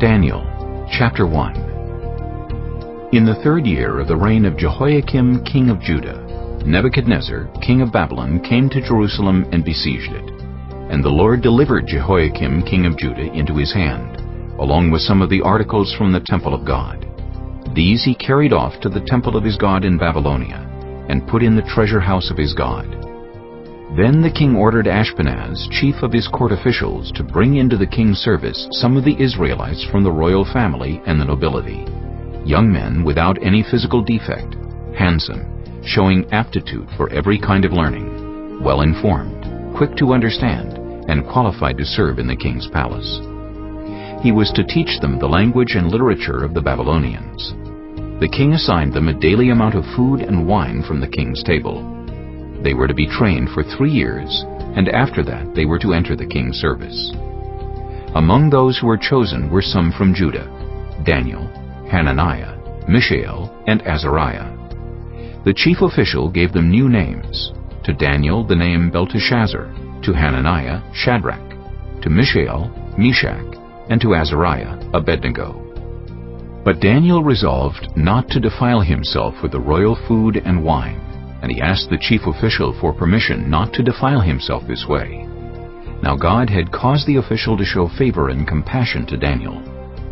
Daniel, chapter 1. In the 3rd year of the reign of Jehoiakim king of Judah, Nebuchadnezzar king of Babylon came to Jerusalem and besieged it. And the Lord delivered Jehoiakim king of Judah into his hand, along with some of the articles from the temple of God. These he carried off to the temple of his God in Babylonia, and put in the treasure house of his God. Then the king ordered Ashpenaz, chief of his court officials, to bring into the king's service some of the Israelites from the royal family and the nobility, young men without any physical defect, handsome, showing aptitude for every kind of learning, well-informed, quick to understand, and qualified to serve in the king's palace. He was to teach them the language and literature of the Babylonians. The king assigned them a daily amount of food and wine from the king's table. They were to be trained for 3 years, and after that they were to enter the king's service. Among those who were chosen were some from Judah: Daniel, Hananiah, Mishael, and Azariah. The chief official gave them new names: to Daniel the name Belteshazzar, to Hananiah Shadrach, to Mishael Meshach, and to Azariah Abednego. But Daniel resolved not to defile himself with the royal food and wine, and he asked the chief official for permission not to defile himself this way. Now God had caused the official to show favor and compassion to Daniel.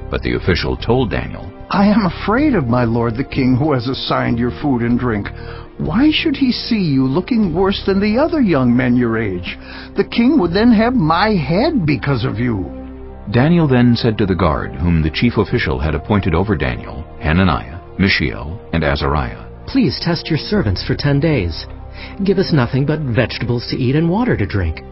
But the official told Daniel, "I am afraid of my lord the king, who has assigned your food and drink. Why should he see you looking worse than the other young men your age? The king would then have my head because of you." Daniel then said to the guard, whom the chief official had appointed over Daniel, Hananiah, Mishael, and Azariah, "Please test your servants for 10 days. Give us nothing but vegetables to eat and water to drink.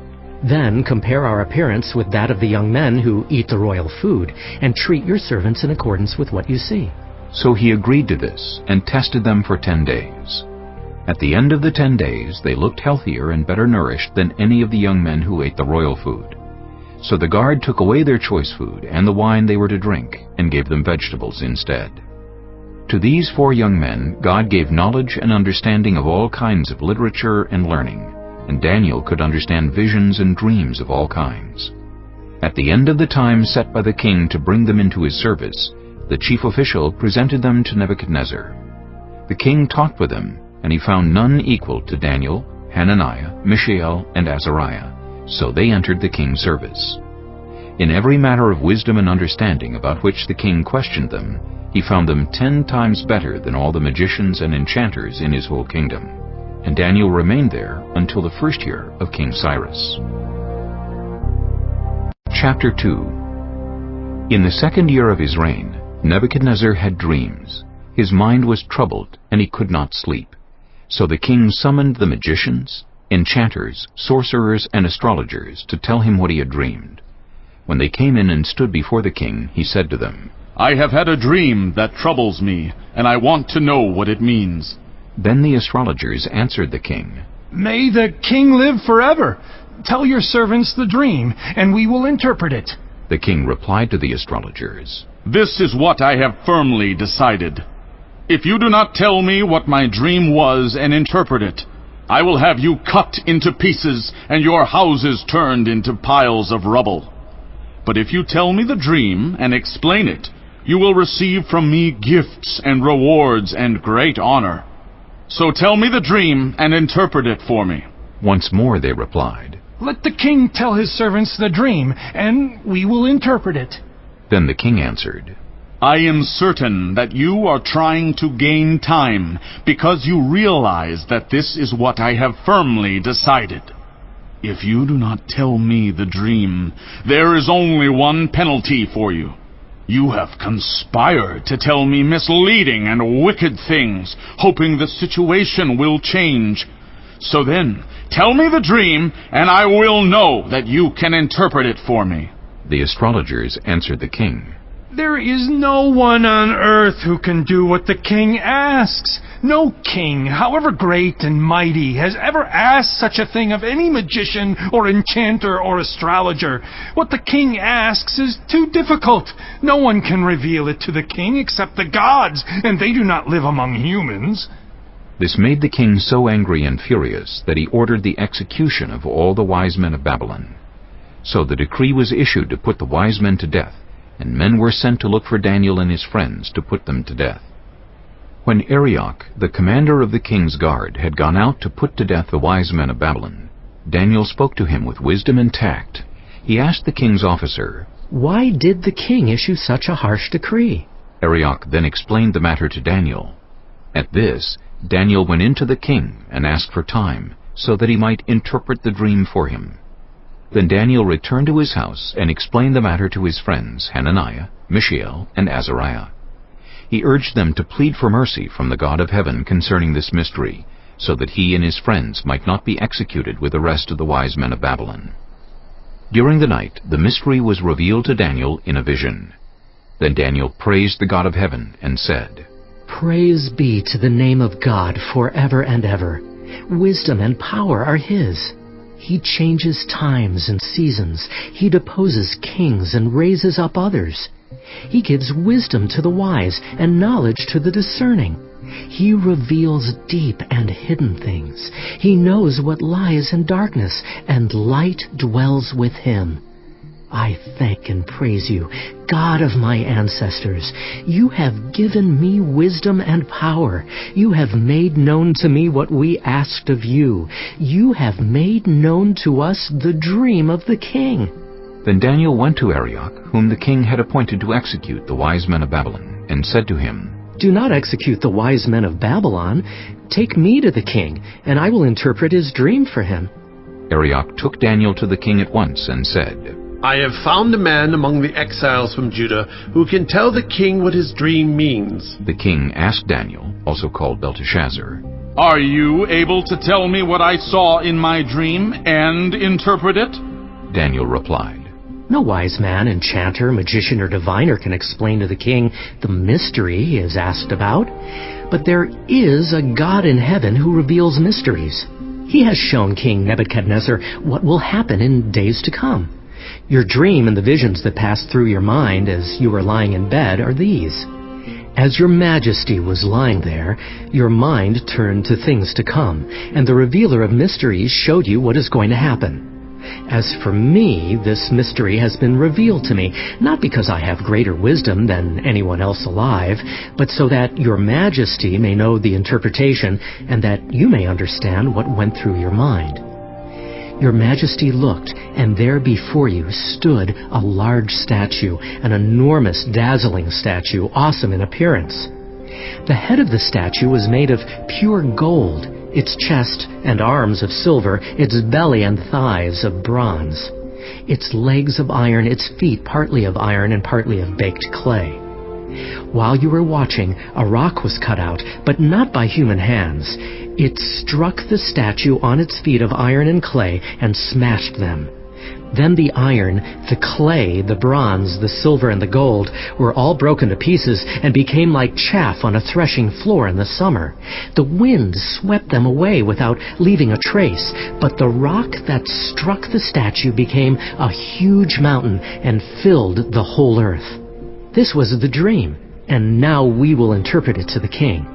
Then compare our appearance with that of the young men who eat the royal food, and treat your servants in accordance with what you see." So he agreed to this, and tested them for 10 days. At the end of the 10 days they looked healthier and better nourished than any of the young men who ate the royal food. So the guard took away their choice food and the wine they were to drink, and gave them vegetables instead. To these 4 young men God gave knowledge and understanding of all kinds of literature and learning, and Daniel could understand visions and dreams of all kinds. At the end of the time set by the king to bring them into his service, the chief official presented them to Nebuchadnezzar. The king talked with them, and he found none equal to Daniel, Hananiah, Mishael, and Azariah, so they entered the king's service. In every matter of wisdom and understanding about which the king questioned them, he found them 10 times better than all the magicians and enchanters in his whole kingdom. And Daniel remained there until the 1st year of King Cyrus. Chapter 2. In the 2nd year of his reign, Nebuchadnezzar had dreams. His mind was troubled, and he could not sleep. So the king summoned the magicians, enchanters, sorcerers, and astrologers to tell him what he had dreamed. When they came in and stood before the king, he said to them, "I have had a dream that troubles me, and I want to know what it means." Then the astrologers answered the king, "May the king live forever. Tell your servants the dream, and we will interpret it." The king replied to the astrologers, "This is what I have firmly decided. If you do not tell me what my dream was and interpret it, I will have you cut into pieces and your houses turned into piles of rubble. But if you tell me the dream and explain it, you will receive from me gifts and rewards and great honor. So tell me the dream and interpret it for me." Once more they replied, "Let the king tell his servants the dream, and we will interpret it." Then the king answered, "I am certain that you are trying to gain time because you realize that this is what I have firmly decided. If you do not tell me the dream, there is only one penalty for you. You have conspired to tell me misleading and wicked things, hoping the situation will change. So then, tell me the dream, and I will know that you can interpret it for me." The astrologers answered the king, "There is no one on earth who can do what the king asks. No king, however great and mighty, has ever asked such a thing of any magician or enchanter or astrologer. What the king asks is too difficult. No one can reveal it to the king except the gods, and they do not live among humans." This made the king so angry and furious that he ordered the execution of all the wise men of Babylon. So the decree was issued to put the wise men to death, and men were sent to look for Daniel and his friends to put them to death. When Arioch, the commander of the king's guard, had gone out to put to death the wise men of Babylon, Daniel spoke to him with wisdom and tact. He asked the king's officer, "Why did the king issue such a harsh decree?" Arioch then explained the matter to Daniel. At this, Daniel went in to the king and asked for time, so that he might interpret the dream for him. Then Daniel returned to his house and explained the matter to his friends Hananiah, Mishael, and Azariah. He urged them to plead for mercy from the God of heaven concerning this mystery, so that he and his friends might not be executed with the rest of the wise men of Babylon. During the night, the mystery was revealed to Daniel in a vision. Then Daniel praised the God of heaven and said, "Praise be to the name of God forever and ever. Wisdom and power are His. He changes times and seasons. He deposes kings and raises up others. He gives wisdom to the wise and knowledge to the discerning. He reveals deep and hidden things. He knows what lies in darkness, and light dwells with Him. I thank and praise you, God of my ancestors. You have given me wisdom and power. You have made known to me what we asked of you. You have made known to us the dream of the king." Then Daniel went to Arioch, whom the king had appointed to execute the wise men of Babylon, and said to him, "Do not execute the wise men of Babylon. Take me to the king, and I will interpret his dream for him." Arioch took Daniel to the king at once and said, I have found a man among the exiles from Judah who can tell the king what his dream means. The king asked Daniel, also called Belteshazzar, Are you able to tell me what I saw in my dream and interpret it? Daniel replied, No wise man, enchanter, magician, or diviner can explain to the king the mystery he is asked about. But there is a God in heaven who reveals mysteries. He has shown King Nebuchadnezzar what will happen in days to come. Your dream and the visions that passed through your mind as you were lying in bed are these. As your majesty was lying there, your mind turned to things to come, and the revealer of mysteries showed you what is going to happen. As for me, this mystery has been revealed to me, not because I have greater wisdom than anyone else alive, but so that your majesty may know the interpretation and that you may understand what went through your mind. Your majesty looked, and there before you stood a large statue, an enormous, dazzling statue, awesome in appearance. The head of the statue was made of pure gold, its chest and arms of silver, its belly and thighs of bronze, its legs of iron, its feet partly of iron and partly of baked clay. While you were watching, a rock was cut out, but not by human hands. It struck the statue on its feet of iron and clay and smashed them. Then the iron, the clay, the bronze, the silver, and the gold were all broken to pieces and became like chaff on a threshing floor in the summer. The wind swept them away without leaving a trace, but the rock that struck the statue became a huge mountain and filled the whole earth. This was the dream, and now we will interpret it to the king.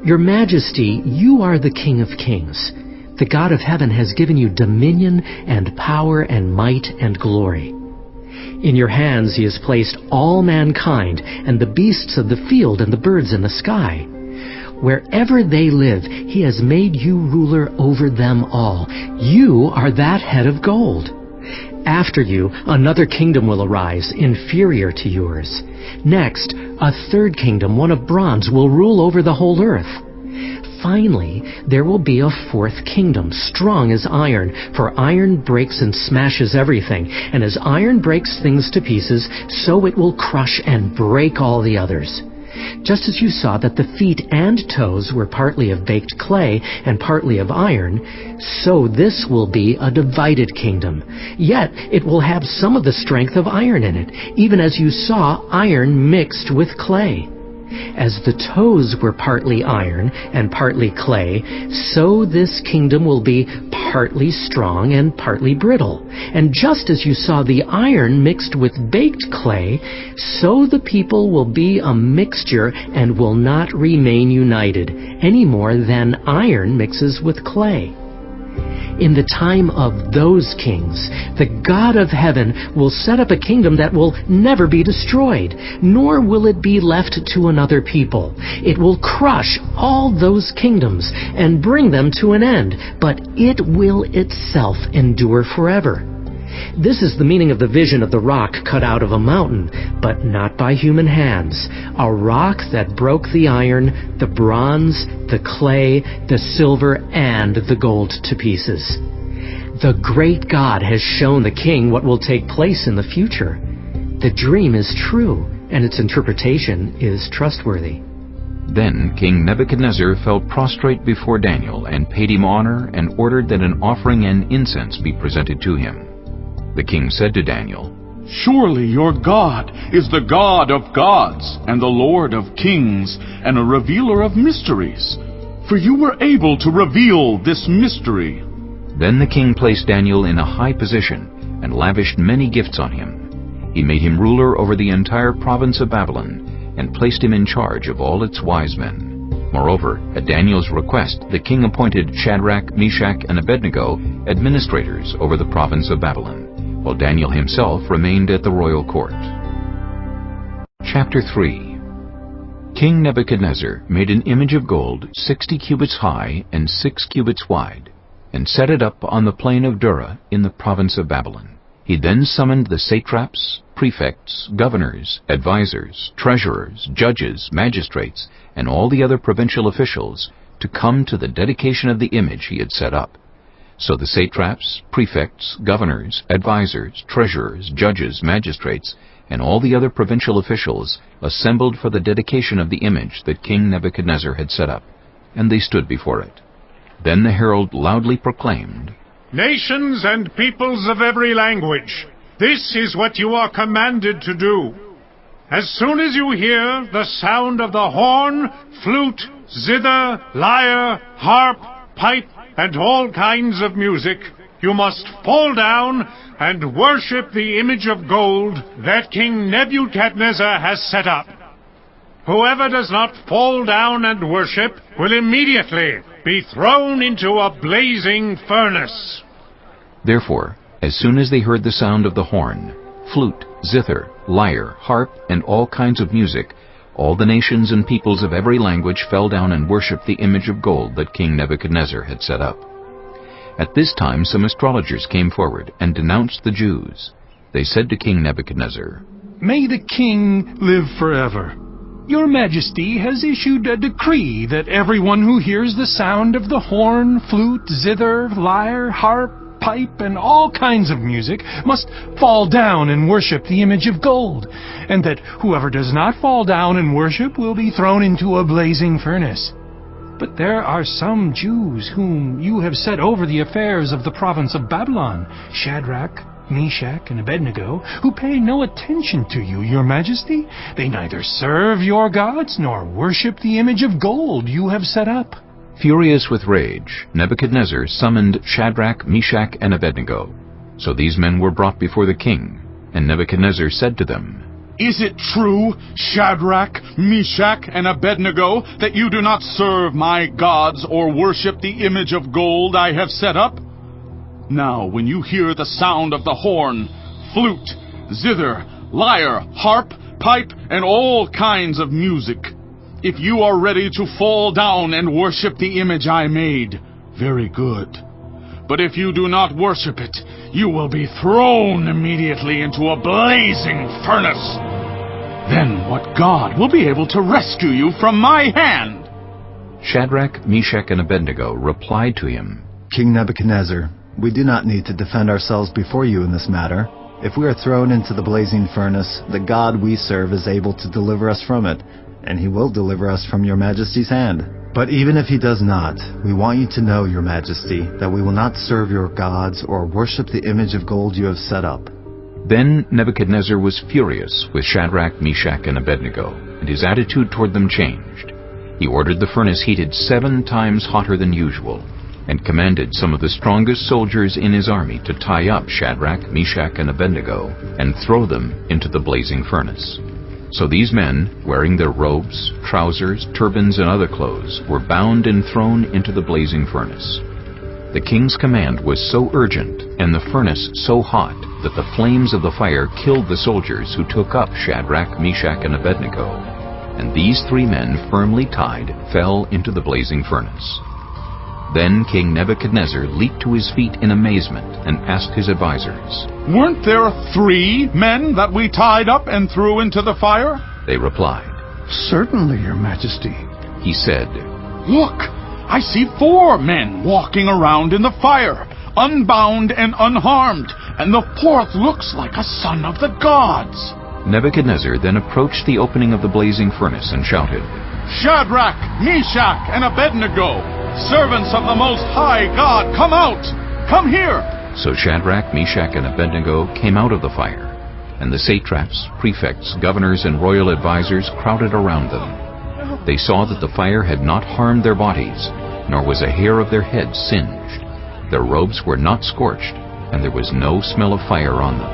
Your Majesty, you are the King of Kings. The God of heaven has given you dominion and power and might and glory. In your hands He has placed all mankind and the beasts of the field and the birds in the sky. Wherever they live, He has made you ruler over them all. You are that head of gold. After you, another kingdom will arise, inferior to yours. Next, a third kingdom, one of bronze, will rule over the whole earth. Finally, there will be a fourth kingdom, strong as iron, for iron breaks and smashes everything, and as iron breaks things to pieces, so it will crush and break all the others. Just as you saw that the feet and toes were partly of baked clay and partly of iron, so this will be a divided kingdom. Yet it will have some of the strength of iron in it, even as you saw iron mixed with clay. As the toes were partly iron and partly clay, so this kingdom will be partly strong and partly brittle. And just as you saw the iron mixed with baked clay, so the people will be a mixture and will not remain united, any more than iron mixes with clay. In the time of those kings, the God of heaven will set up a kingdom that will never be destroyed, nor will it be left to another people. It will crush all those kingdoms and bring them to an end, but it will itself endure forever. This is the meaning of the vision of the rock cut out of a mountain, but not by human hands, a rock that broke the iron, the bronze, the clay, the silver, and the gold to pieces. The great God has shown the king what will take place in the future. The dream is true, and its interpretation is trustworthy. Then King Nebuchadnezzar fell prostrate before Daniel and paid him honor and ordered that an offering and incense be presented to him. The king said to Daniel, Surely your God is the God of gods and the Lord of kings and a revealer of mysteries, for you were able to reveal this mystery. Then the king placed Daniel in a high position and lavished many gifts on him. He made him ruler over the entire province of Babylon and placed him in charge of all its wise men. Moreover, at Daniel's request, the king appointed Shadrach, Meshach, and Abednego administrators over the province of Babylon, while Daniel himself remained at the royal court. Chapter 3. King Nebuchadnezzar made an image of gold 60 cubits high and 6 cubits wide, and set it up on the plain of Dura in the province of Babylon. He then summoned the satraps, prefects, governors, advisors, treasurers, judges, magistrates, and all the other provincial officials to come to the dedication of the image he had set up. So the satraps, prefects, governors, advisors, treasurers, judges, magistrates, and all the other provincial officials assembled for the dedication of the image that King Nebuchadnezzar had set up, and they stood before it. Then the herald loudly proclaimed, Nations and peoples of every language, this is what you are commanded to do. As soon as you hear the sound of the horn, flute, zither, lyre, harp, pipe, and all kinds of music, you must fall down and worship the image of gold that King Nebuchadnezzar has set up. Whoever does not fall down and worship will immediately be thrown into a blazing furnace. Therefore, as soon as they heard the sound of the horn, flute, zither, lyre, harp, and all kinds of music, all the nations and peoples of every language fell down and worshipped the image of gold that King Nebuchadnezzar had set up. At this time some astrologers came forward and denounced the Jews. They said to King Nebuchadnezzar, May the king live forever. Your Majesty has issued a decree that everyone who hears the sound of the horn, flute, zither, lyre, harp, pipe, and all kinds of music must fall down and worship the image of gold, and that whoever does not fall down and worship will be thrown into a blazing furnace. But there are some Jews whom you have set over the affairs of the province of Babylon, Shadrach, Meshach, and Abednego, who pay no attention to you, your Majesty. They neither serve your gods nor worship the image of gold you have set up. Furious with rage, Nebuchadnezzar summoned Shadrach, Meshach, and Abednego. So these men were brought before the king, and Nebuchadnezzar said to them, Is it true, Shadrach, Meshach, and Abednego, that you do not serve my gods or worship the image of gold I have set up? Now, when you hear the sound of the horn, flute, zither, lyre, harp, pipe, and all kinds of music, if you are ready to fall down and worship the image I made, very good. But if you do not worship it, you will be thrown immediately into a blazing furnace. Then what God will be able to rescue you from my hand? Shadrach, Meshach, and Abednego replied to him, King Nebuchadnezzar, we do not need to defend ourselves before you in this matter. If we are thrown into the blazing furnace, the God we serve is able to deliver us from it, and he will deliver us from your Majesty's hand. But even if he does not, we want you to know, your Majesty, that we will not serve your gods or worship the image of gold you have set up. Then Nebuchadnezzar was furious with Shadrach, Meshach, and Abednego, and his attitude toward them changed. He ordered the furnace heated 7 times hotter than usual, and commanded some of the strongest soldiers in his army to tie up Shadrach, Meshach, and Abednego, and throw them into the blazing furnace. So these men, wearing their robes, trousers, turbans, and other clothes, were bound and thrown into the blazing furnace. The king's command was so urgent and the furnace so hot that the flames of the fire killed the soldiers who took up Shadrach, Meshach, and Abednego. And these 3 men, firmly tied, fell into the blazing furnace. Then King Nebuchadnezzar leaped to his feet in amazement and asked his advisors, "Weren't there 3 men that we tied up and threw into the fire?" They replied. Certainly, Your Majesty. He said, "Look, I see 4 men walking around in the fire, unbound and unharmed, and the 4th looks like a son of the gods." Nebuchadnezzar then approached the opening of the blazing furnace and shouted, "Shadrach, Meshach, and Abednego, servants of the Most High God, come out! Come here!" So Shadrach, Meshach, and Abednego came out of the fire, and the satraps, prefects, governors, and royal advisors crowded around them. They saw that the fire had not harmed their bodies, nor was a hair of their heads singed. Their robes were not scorched, and there was no smell of fire on them.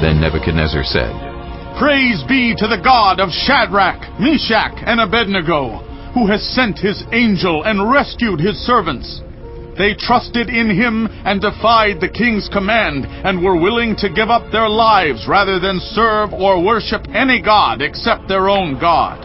Then Nebuchadnezzar said, "Praise be to the God of Shadrach, Meshach, and Abednego, who has sent his angel and rescued his servants. They trusted in him and defied the king's command, and were willing to give up their lives rather than serve or worship any god except their own God.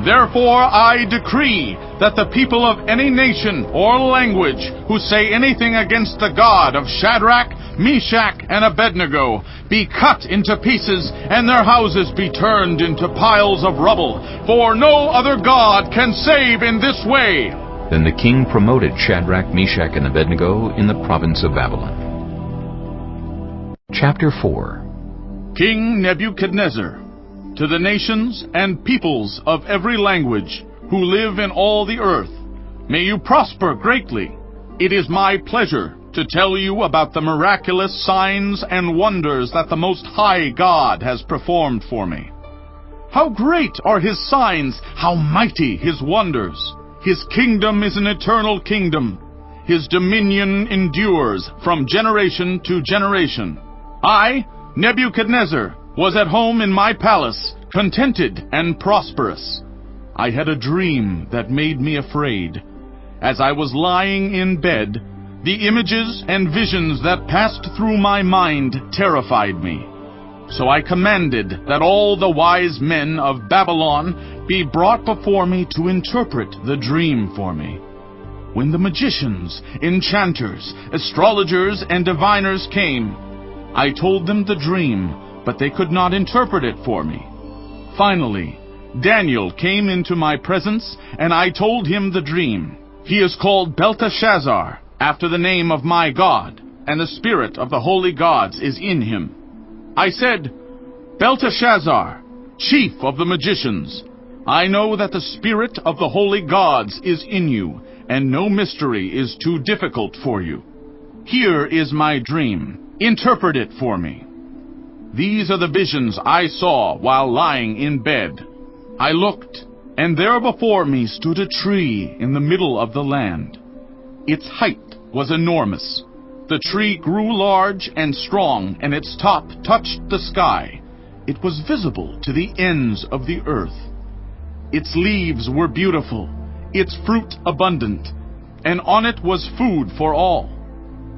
Therefore I decree that the people of any nation or language who say anything against the God of Shadrach, Meshach, and Abednego be cut into pieces, and their houses be turned into piles of rubble, for no other God can save in this way." Then the king promoted Shadrach, Meshach, and Abednego in the province of Babylon. Chapter 4. King Nebuchadnezzar, to the nations and peoples of every language who live in all the earth, may you prosper greatly. It is my pleasure to tell you about the miraculous signs and wonders that the Most High God has performed for me. How great are his signs, how mighty his wonders! His kingdom is an eternal kingdom. His dominion endures from generation to generation. I, Nebuchadnezzar, was at home in my palace, contented and prosperous. I had a dream that made me afraid. As I was lying in bed, the images and visions that passed through my mind terrified me. So I commanded that all the wise men of Babylon be brought before me to interpret the dream for me. When the magicians, enchanters, astrologers, and diviners came, I told them the dream, but they could not interpret it for me. Finally, Daniel came into my presence, and I told him the dream. He is called Belteshazzar, after the name of my God, and the spirit of the holy gods is in him. I said, "Belteshazzar, chief of the magicians, I know that the spirit of the holy gods is in you, and no mystery is too difficult for you. Here is my dream. Interpret it for me. These are the visions I saw while lying in bed. I looked, and there before me stood a tree in the middle of the land. Its height was enormous. The tree grew large and strong, and its top touched the sky. It was visible to the ends of the earth. Its leaves were beautiful, its fruit abundant, and on it was food for all.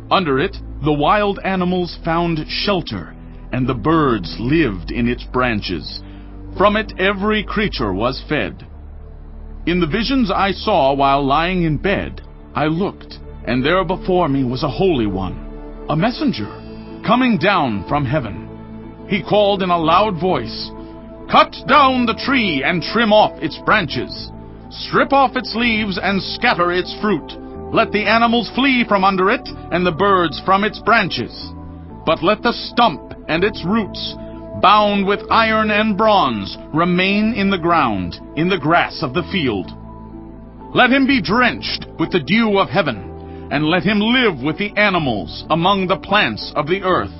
Under it the wild animals found shelter, and the birds lived in its branches. From it every creature was fed. In the visions I saw while lying in bed, I looked, and there before me was a holy one, a messenger, coming down from heaven. He called in a loud voice, "Cut down the tree and trim off its branches. Strip off its leaves and scatter its fruit. Let the animals flee from under it, and the birds from its branches. But let the stump and its roots, bound with iron and bronze, remain in the ground, in the grass of the field. Let him be drenched with the dew of heaven, and let him live with the animals among the plants of the earth.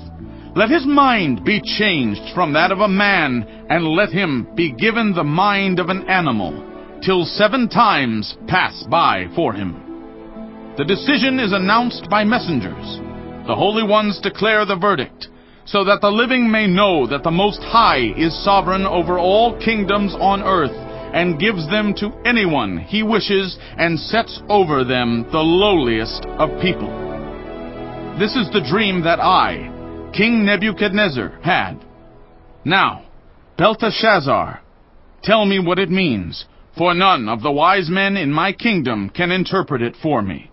Let his mind be changed from that of a man, and let him be given the mind of an animal, till 7 times pass by for him. The decision is announced by messengers. The holy ones declare the verdict, so that the living may know that the Most High is sovereign over all kingdoms on earth, and gives them to anyone he wishes, and sets over them the lowliest of people. This is the dream that I, King Nebuchadnezzar, had. Now, Belteshazzar, tell me what it means, for none of the wise men in my kingdom can interpret it for me.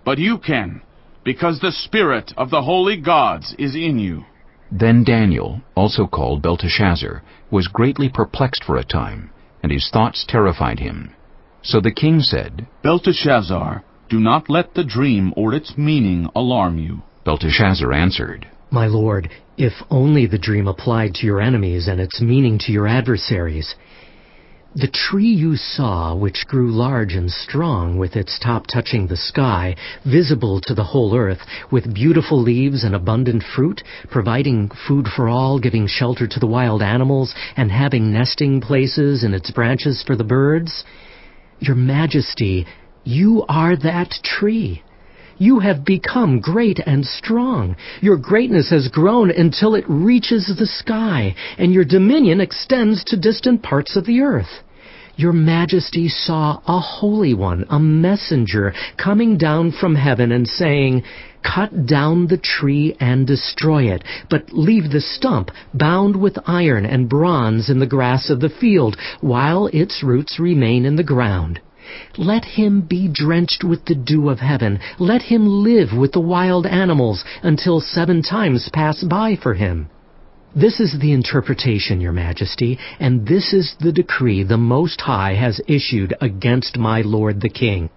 But you can, because the spirit of the holy gods is in you. Then Daniel, also called Belteshazzar, was greatly perplexed for a time, and his thoughts terrified him. So the king said, Belteshazzar, do not let the dream or its meaning alarm you. Belteshazzar answered, My lord, if only the dream applied to your enemies and its meaning to your adversaries. The tree you saw, which grew large and strong, with its top touching the sky, visible to the whole earth, with beautiful leaves and abundant fruit, providing food for all, giving shelter to the wild animals, and having nesting places in its branches for the birds. Your Majesty, you are that tree. You have become great and strong. Your greatness has grown until it reaches the sky, and your dominion extends to distant parts of the earth. Your Majesty saw a holy one, a messenger, coming down from heaven and saying, Cut down the tree and destroy it, but leave the stump bound with iron and bronze in the grass of the field, while its roots remain in the ground. Let him be drenched with the dew of heaven. Let him live with the wild animals until 7 times pass by for him. This is the interpretation, Your Majesty, and this is the decree the Most High has issued against my lord the king.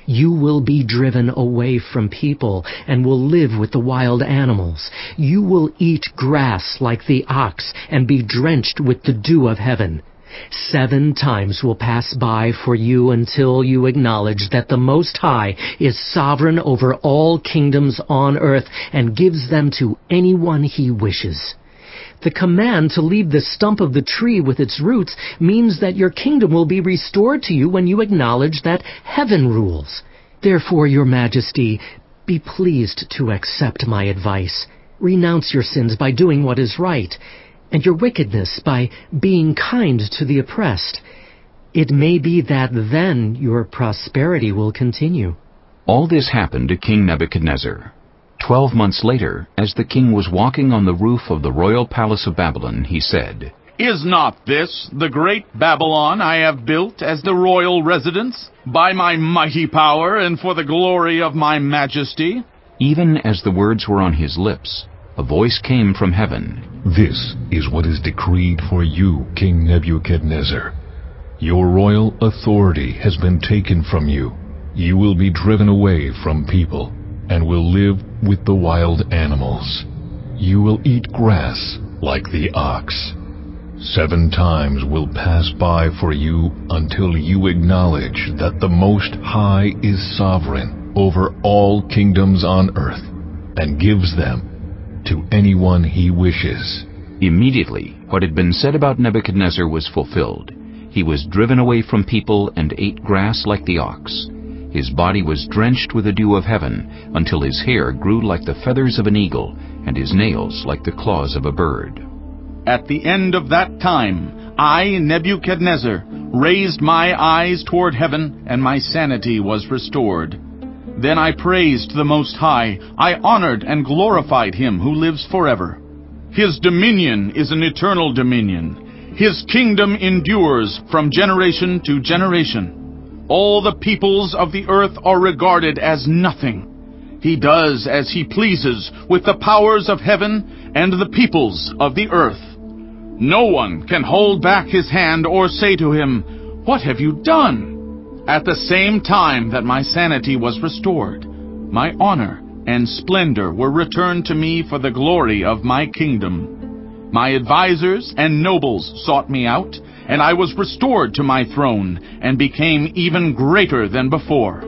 You will be driven away from people and will live with the wild animals. You will eat grass like the ox and be drenched with the dew of heaven. 7 times will pass by for you until you acknowledge that the Most High is sovereign over all kingdoms on earth and gives them to anyone he wishes. The command to leave the stump of the tree with its roots means that your kingdom will be restored to you when you acknowledge that heaven rules. Therefore, Your Majesty, be pleased to accept my advice. Renounce your sins by doing what is right, and your wickedness by being kind to the oppressed. It may be that then your prosperity will continue. All this happened to King Nebuchadnezzar. 12 months later, as the king was walking on the roof of the royal palace of Babylon, he said, Is not this the great Babylon I have built as the royal residence, by my mighty power and for the glory of my majesty? Even as the words were on his lips, a voice came from heaven. This is what is decreed for you, King Nebuchadnezzar. Your royal authority has been taken from you. You will be driven away from people, and will live with the wild animals. You will eat grass like the ox. 7 times will pass by for you until you acknowledge that the Most High is sovereign over all kingdoms on earth, and gives them to anyone he wishes. Immediately, what had been said about Nebuchadnezzar was fulfilled. He was driven away from people and ate grass like the ox. His body was drenched with the dew of heaven, until his hair grew like the feathers of an eagle, and his nails like the claws of a bird. At the end of that time, I, Nebuchadnezzar, raised my eyes toward heaven, and my sanity was restored. Then I praised the Most High. I honored and glorified him who lives forever. His dominion is an eternal dominion. His kingdom endures from generation to generation. All the peoples of the earth are regarded as nothing. He does as he pleases with the powers of heaven and the peoples of the earth. No one can hold back his hand or say to him, What have you done? At the same time that my sanity was restored, my honor and splendor were returned to me for the glory of my kingdom. My advisers and nobles sought me out, and I was restored to my throne and became even greater than before.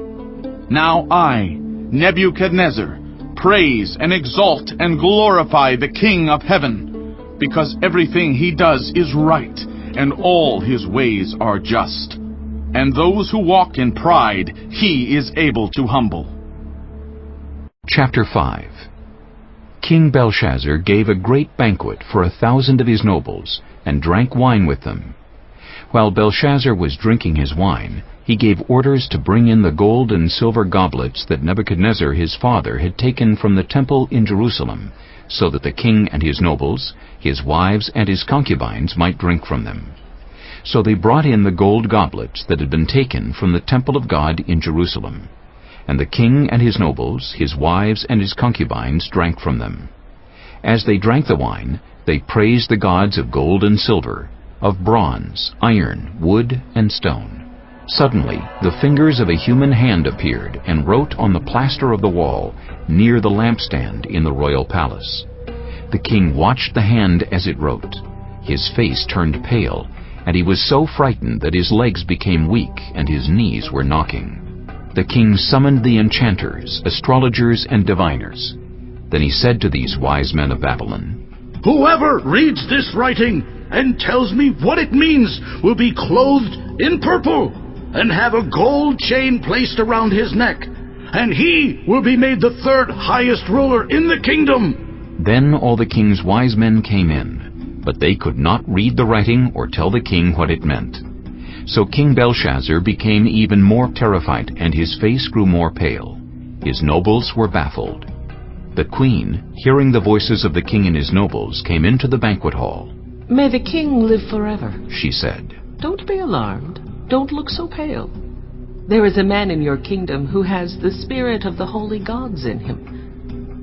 Now I, Nebuchadnezzar, praise and exalt and glorify the King of heaven, because everything he does is right, and all his ways are just. And those who walk in pride, he is able to humble. Chapter 5. King Belshazzar gave a great banquet for 1,000 of his nobles, and drank wine with them. While Belshazzar was drinking his wine, he gave orders to bring in the gold and silver goblets that Nebuchadnezzar his father had taken from the temple in Jerusalem, so that the king and his nobles, his wives and his concubines might drink from them. So they brought in the gold goblets that had been taken from the temple of God in Jerusalem. And the king and his nobles, his wives and his concubines drank from them. As they drank the wine, they praised the gods of gold and silver, of bronze, iron, wood, and stone. Suddenly the fingers of a human hand appeared and wrote on the plaster of the wall near the lampstand in the royal palace. The king watched the hand as it wrote. His face turned pale, and he was so frightened that his legs became weak and his knees were knocking. The king summoned the enchanters, astrologers, and diviners. Then he said to these wise men of Babylon, "Whoever reads this writing and tells me what it means will be clothed in purple and have a gold chain placed around his neck, and he will be made the third highest ruler in the kingdom." Then all the king's wise men came in, but they could not read the writing or tell the king what it meant. So King Belshazzar became even more terrified, and his face grew more pale. His nobles were baffled. The queen, hearing the voices of the king and his nobles, came into the banquet hall. "May the king live forever," she said. "Don't be alarmed. Don't look so pale. There is a man in your kingdom who has the spirit of the holy gods in him.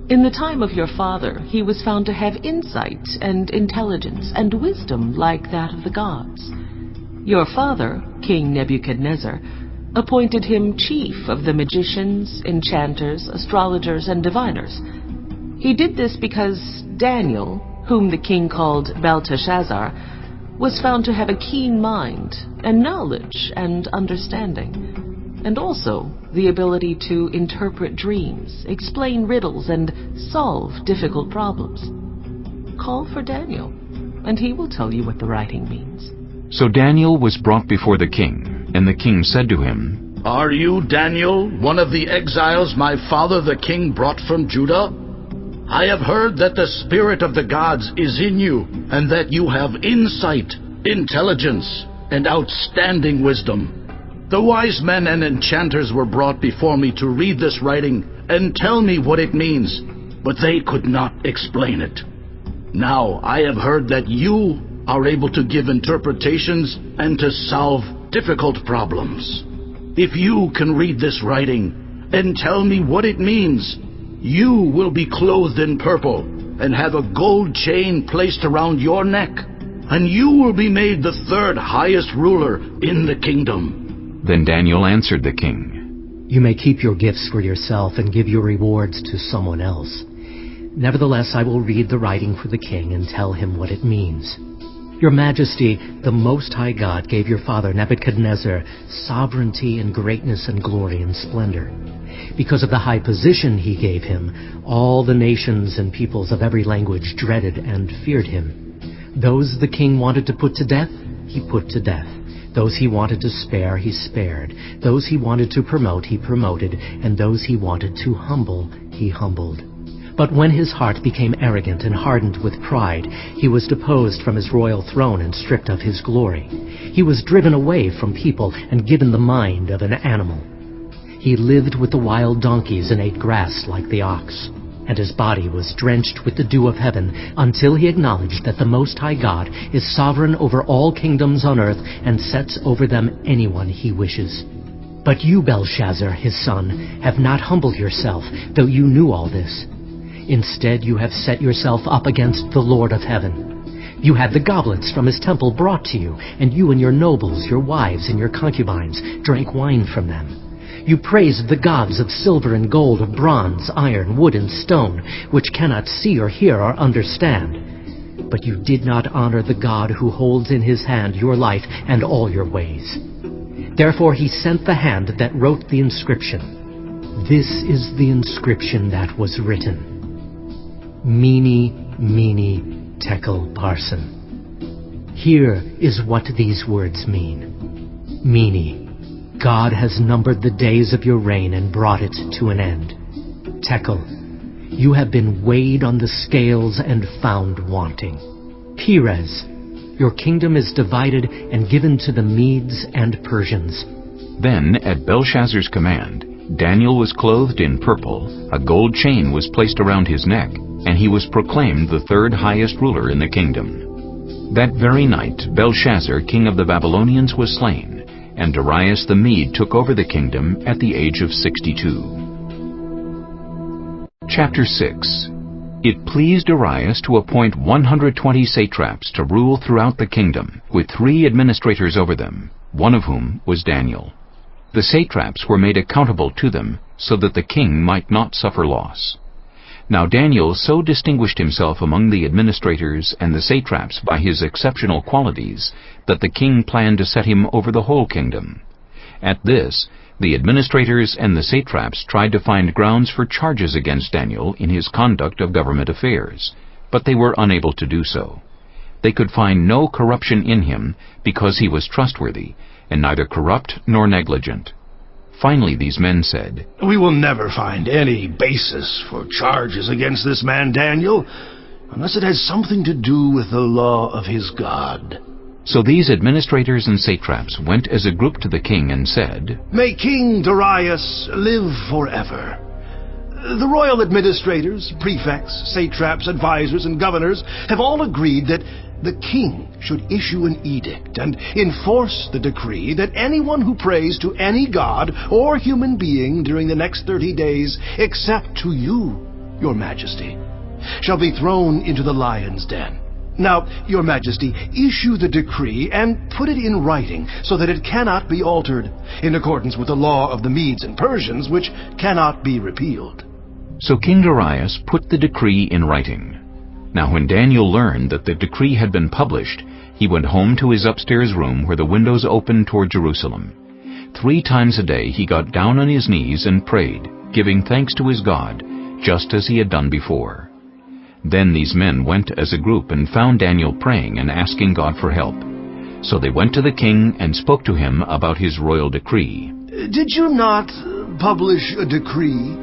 In the time of your father, he was found to have insight and intelligence and wisdom like that of the gods. Your father, King Nebuchadnezzar, appointed him chief of the magicians, enchanters, astrologers, and diviners. He did this because Daniel, whom the king called Belteshazzar, was found to have a keen mind and knowledge and understanding, and also the ability to interpret dreams, explain riddles, and solve difficult problems. Call for Daniel, and he will tell you what the writing means." So Daniel was brought before the king, and the king said to him, "Are you Daniel, one of the exiles my father the king brought from Judah? I have heard that the spirit of the gods is in you, and that you have insight, intelligence, and outstanding wisdom. The wise men and enchanters were brought before me to read this writing and tell me what it means, but they could not explain it. Now I have heard that you are able to give interpretations and to solve difficult problems. If you can read this writing and tell me what it means, you will be clothed in purple and have a gold chain placed around your neck, and you will be made the third highest ruler in the kingdom." Then Daniel answered the king, "You may keep your gifts for yourself and give your rewards to someone else. Nevertheless, I will read the writing for the king and tell him what it means. Your Majesty, the Most High God gave your father Nebuchadnezzar sovereignty and greatness and glory and splendor. Because of the high position he gave him, all the nations and peoples of every language dreaded and feared him. Those the king wanted to put to death, he put to death. Those he wanted to spare, he spared. Those he wanted to promote, he promoted. And those he wanted to humble, he humbled. But when his heart became arrogant and hardened with pride, he was deposed from his royal throne and stripped of his glory. He was driven away from people and given the mind of an animal. He lived with the wild donkeys and ate grass like the ox. And his body was drenched with the dew of heaven until he acknowledged that the Most High God is sovereign over all kingdoms on earth and sets over them anyone he wishes. But you, Belshazzar, his son, have not humbled yourself, though you knew all this. Instead, you have set yourself up against the Lord of heaven. You had the goblets from his temple brought to you, and you and your nobles, your wives, and your concubines drank wine from them. You praised the gods of silver and gold, of bronze, iron, wood, and stone, which cannot see or hear or understand. But you did not honor the God who holds in his hand your life and all your ways. Therefore he sent the hand that wrote the inscription. This is the inscription that was written. Mene, Mene, Tekel, Parsin. Here is what these words mean. Mene, God has numbered the days of your reign and brought it to an end. Tekel, you have been weighed on the scales and found wanting. Perez, Your kingdom is divided and given to the Medes and Persians." Then, at Belshazzar's command, Daniel was clothed in purple, a gold chain was placed around his neck, and he was proclaimed the third highest ruler in the kingdom. That very night Belshazzar, king of the Babylonians, was slain, and Darius the Mede took over the kingdom at the age of 62. Chapter 6. It pleased Darius to appoint 120 satraps to rule throughout the kingdom, with 3 administrators over them, one of whom was Daniel. The satraps were made accountable to them, so that the king might not suffer loss. Now Daniel so distinguished himself among the administrators and the satraps by his exceptional qualities, that the king planned to set him over the whole kingdom. At this, the administrators and the satraps tried to find grounds for charges against Daniel in his conduct of government affairs, but they were unable to do so. They could find no corruption in him, because he was trustworthy, and neither corrupt nor negligent. Finally these men said, "We will never find any basis for charges against this man Daniel, unless it has something to do with the law of his God." So these administrators and satraps went as a group to the king and said, "May King Darius live forever. The royal administrators, prefects, satraps, advisors, and governors have all agreed that the king should issue an edict and enforce the decree that anyone who prays to any god or human being during the next 30 days, except to you, your majesty, shall be thrown into the lion's den. Now, your majesty, issue the decree and put it in writing so that it cannot be altered, in accordance with the law of the Medes and Persians, which cannot be repealed." So King Darius put the decree in writing. Now when Daniel learned that the decree had been published, he went home to his upstairs room where the windows opened toward Jerusalem. 3 times a day he got down on his knees and prayed, giving thanks to his God, just as he had done before. Then these men went as a group and found Daniel praying and asking God for help. So they went to the king and spoke to him about his royal decree. "Did you not publish a decree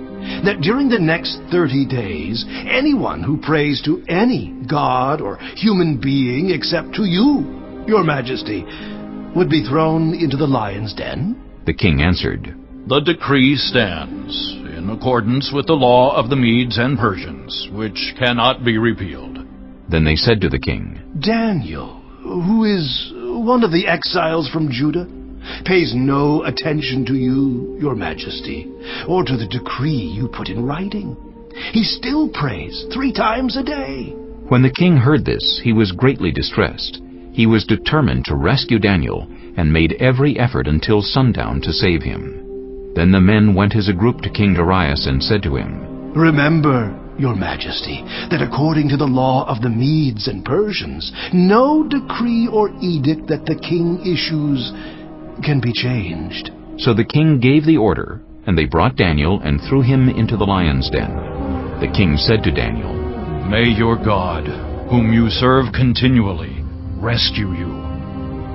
that during the next 30 days, anyone who prays to any god or human being except to you, your majesty, would be thrown into the lion's den?" The king answered, "The decree stands, in accordance with the law of the Medes and Persians, which cannot be repealed." Then they said to the king, "Daniel, who is one of the exiles from Judah, pays no attention to you, your majesty, or to the decree you put in writing. He still prays 3 times a day." When the king heard this, he was greatly distressed. He was determined to rescue Daniel, and made every effort until sundown to save him. Then the men went as a group to King Darius and said to him, "Remember, your majesty, that according to the law of the Medes and Persians, no decree or edict that the king issues can be changed." So the king gave the order, and they brought Daniel and threw him into the lion's den. The king said to Daniel, "May your God, whom you serve continually, rescue you."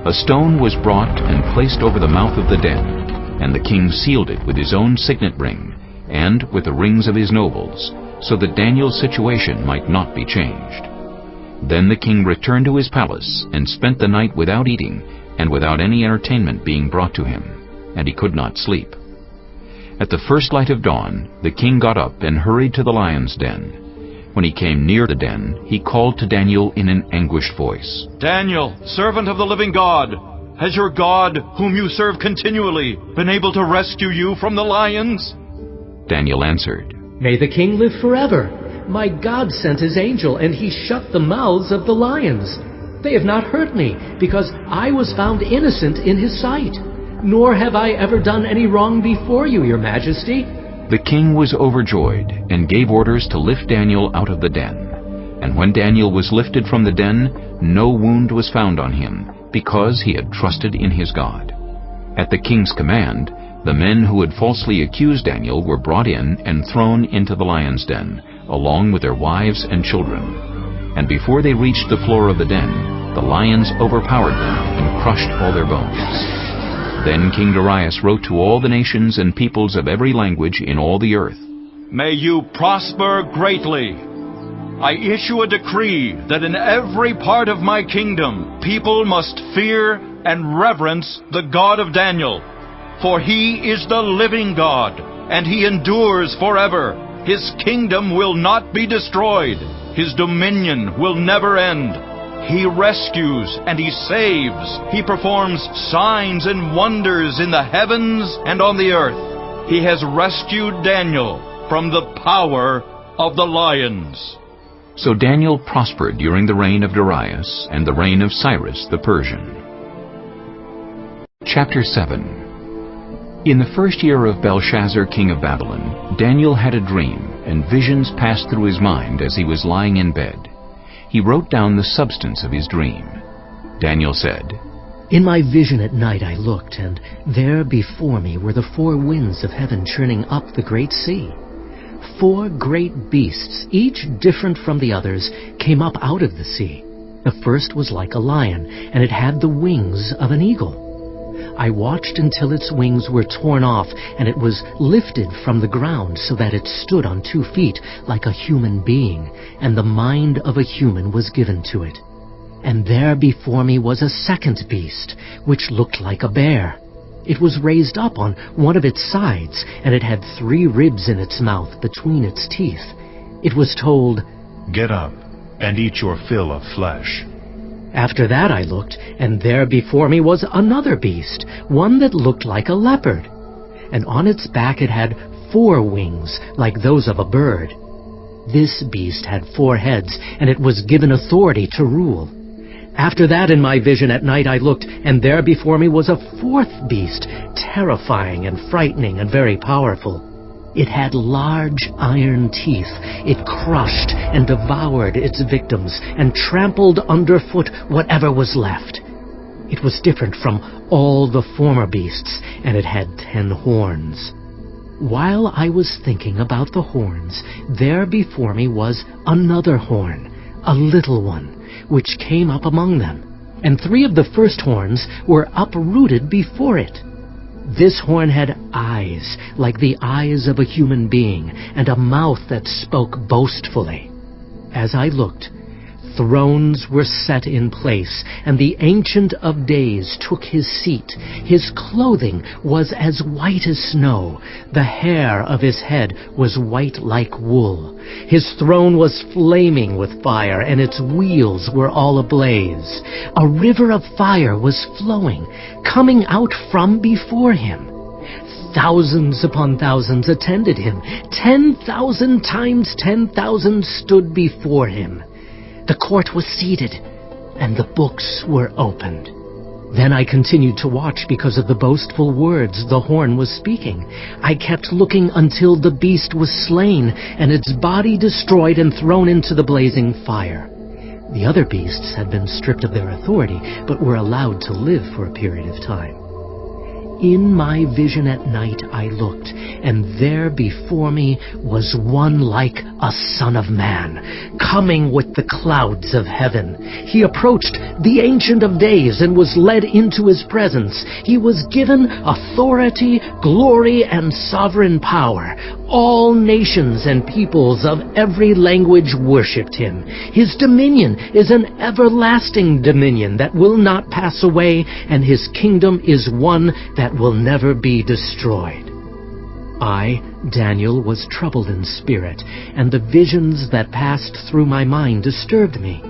A stone was brought and placed over the mouth of the den, and the king sealed it with his own signet ring, and with the rings of his nobles, so that Daniel's situation might not be changed. Then the king returned to his palace, and spent the night without eating, and without any entertainment being brought to him, and he could not sleep. At the first light of dawn, the king got up and hurried to the lion's den. When he came near the den, he called to Daniel in an anguished voice, "Daniel, servant of the living God, has your God, whom you serve continually, been able to rescue you from the lions?" Daniel answered, "May the king live forever. My God sent his angel, and he shut the mouths of the lions. They have not hurt me, because I was found innocent in his sight. Nor have I ever done any wrong before you, your majesty." The king was overjoyed, and gave orders to lift Daniel out of the den. And when Daniel was lifted from the den, no wound was found on him, because he had trusted in his God. At the king's command, the men who had falsely accused Daniel were brought in and thrown into the lion's den, along with their wives and children. And before they reached the floor of the den, the lions overpowered them and crushed all their bones. Then King Darius wrote to all the nations and peoples of every language in all the earth, "May you prosper greatly. I issue a decree that in every part of my kingdom people must fear and reverence the God of Daniel. For he is the living God, and he endures forever. His kingdom will not be destroyed. His dominion will never end. He rescues and he saves. He performs signs and wonders in the heavens and on the earth. He has rescued Daniel from the power of the lions. So Daniel prospered during the reign of Darius and the reign of Cyrus the Persian. Chapter 7. In the first year of Belshazzar king of Babylon, Daniel had a dream, and visions passed through his mind as he was lying in bed. He wrote down the substance of his dream. Daniel said, In my vision at night I looked, and there before me were the 4 winds of heaven churning up the great sea. 4 great beasts, each different from the others, came up out of the sea. The first was like a lion, and it had the wings of an eagle. I watched until its wings were torn off, and it was lifted from the ground so that it stood on 2 feet like a human being, and the mind of a human was given to it. And there before me was a second beast, which looked like a bear. It was raised up on one of its sides, and it had 3 ribs in its mouth between its teeth. It was told, Get up and eat your fill of flesh. After that I looked, and there before me was another beast, one that looked like a leopard. And on its back it had 4 wings, like those of a bird. This beast had 4 heads, and it was given authority to rule. After that in my vision at night I looked, and there before me was a 4th beast, terrifying and frightening and very powerful. It had large iron teeth. It crushed and devoured its victims, and trampled underfoot whatever was left. It was different from all the former beasts, and it had 10 horns. While I was thinking about the horns, there before me was another horn, a little one, which came up among them, and 3 of the first horns were uprooted before it. This horn had eyes like the eyes of a human being, and a mouth that spoke boastfully. As I looked, thrones were set in place, and the Ancient of Days took his seat. His clothing was as white as snow. The hair of his head was white like wool. His throne was flaming with fire, and its wheels were all ablaze. A river of fire was flowing, coming out from before him. Thousands upon thousands attended him. 10,000 times 10,000 stood before him. The court was seated, and the books were opened. Then I continued to watch because of the boastful words the horn was speaking. I kept looking until the beast was slain, and its body destroyed and thrown into the blazing fire. The other beasts had been stripped of their authority, but were allowed to live for a period of time. In my vision at night I looked, and there before me was one like a son of man, coming with the clouds of heaven. He approached the Ancient of Days and was led into his presence. He was given authority, glory, and sovereign power. All nations and peoples of every language worshipped him. His dominion is an everlasting dominion that will not pass away, and his kingdom is one that will never be destroyed. I, Daniel, was troubled in spirit, and the visions that passed through my mind disturbed me.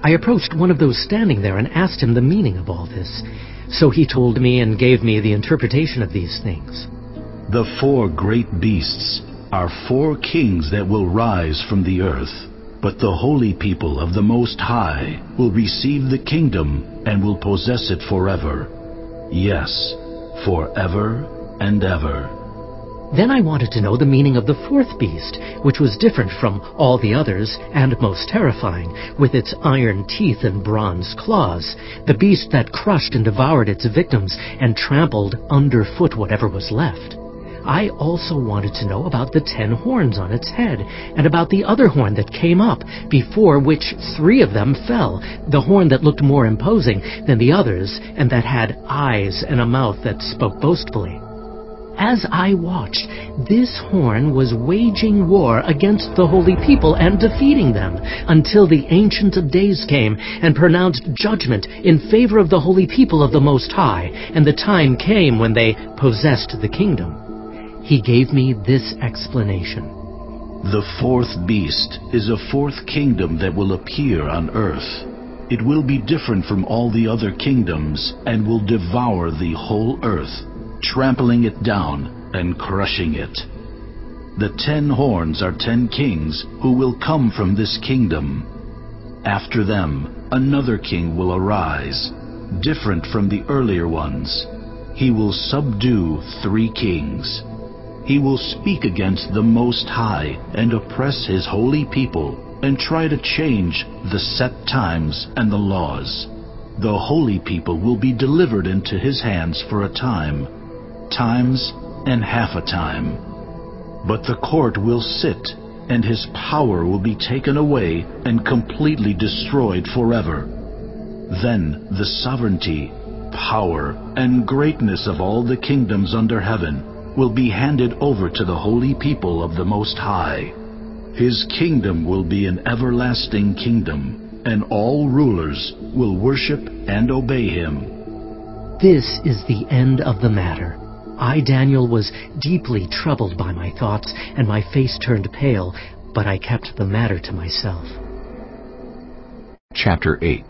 I approached one of those standing there and asked him the meaning of all this. So he told me and gave me the interpretation of these things. The 4 great beasts are 4 kings that will rise from the earth, but the holy people of the Most High will receive the kingdom and will possess it forever. Yes, forever and ever. Then I wanted to know the meaning of the 4th beast, which was different from all the others and most terrifying, with its iron teeth and bronze claws, the beast that crushed and devoured its victims and trampled underfoot whatever was left. I also wanted to know about the 10 horns on its head, and about the other horn that came up, before which 3 of them fell, the horn that looked more imposing than the others, and that had eyes and a mouth that spoke boastfully. As I watched, this horn was waging war against the holy people and defeating them, until the Ancient of Days came and pronounced judgment in favor of the holy people of the Most High, and the time came when they possessed the kingdom. He gave me this explanation. The fourth beast is a fourth kingdom that will appear on earth. It will be different from all the other kingdoms and will devour the whole earth, trampling it down and crushing it. The 10 horns are 10 kings who will come from this kingdom. After them, another king will arise, different from the earlier ones. He will subdue 3 kings. He will speak against the Most High and oppress his holy people and try to change the set times and the laws. The holy people will be delivered into his hands for a time, times and half a time. But the court will sit, and his power will be taken away and completely destroyed forever. Then the sovereignty, power, and greatness of all the kingdoms under heaven will be handed over to the holy people of the Most High. His kingdom will be an everlasting kingdom, and all rulers will worship and obey him. This is the end of the matter. I, Daniel, was deeply troubled by my thoughts, and my face turned pale, but I kept the matter to myself. Chapter 8.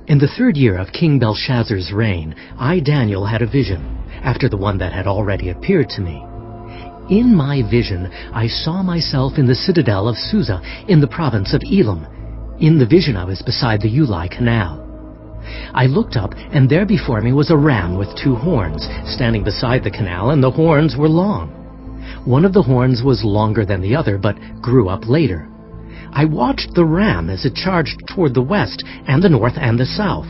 In the 3rd year of King Belshazzar's reign, I, Daniel, had a vision, after the one that had already appeared to me. In my vision, I saw myself in the citadel of Susa, in the province of Elam. In the vision, I was beside the Ulai Canal. I looked up, and there before me was a ram with 2 horns, standing beside the canal, and the horns were long. One of the horns was longer than the other, but grew up later. I watched the ram as it charged toward the west, and the north, and the south.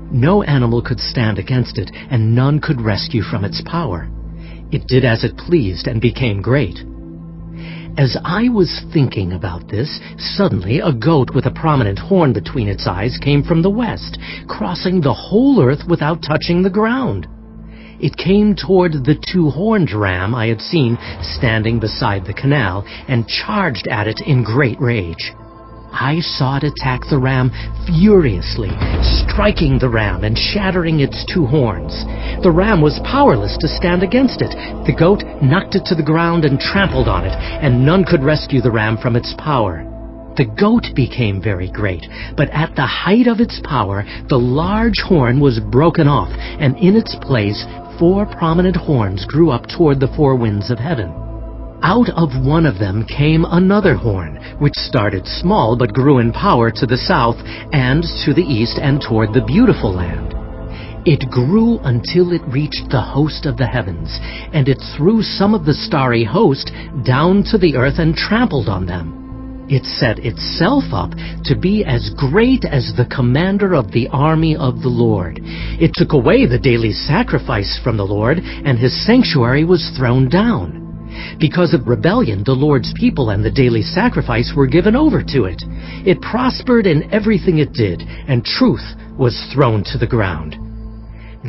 No animal could stand against it, and none could rescue from its power. It did as it pleased, and became great. As I was thinking about this, suddenly a goat with a prominent horn between its eyes came from the west, crossing the whole earth without touching the ground. It came toward the 2-horned ram I had seen standing beside the canal, and charged at it in great rage. I saw it attack the ram furiously, striking the ram and shattering its 2 horns. The ram was powerless to stand against it. The goat knocked it to the ground and trampled on it, and none could rescue the ram from its power. The goat became very great, but at the height of its power, the large horn was broken off, and in its place 4 prominent horns grew up toward the 4 winds of heaven. Out of one of them came another horn, which started small but grew in power to the south and to the east and toward the beautiful land. It grew until it reached the host of the heavens, and it threw some of the starry host down to the earth and trampled on them. It set itself up to be as great as the commander of the army of the Lord. It took away the daily sacrifice from the Lord, and his sanctuary was thrown down. Because of rebellion, the Lord's people and the daily sacrifice were given over to it. It prospered in everything it did, and truth was thrown to the ground.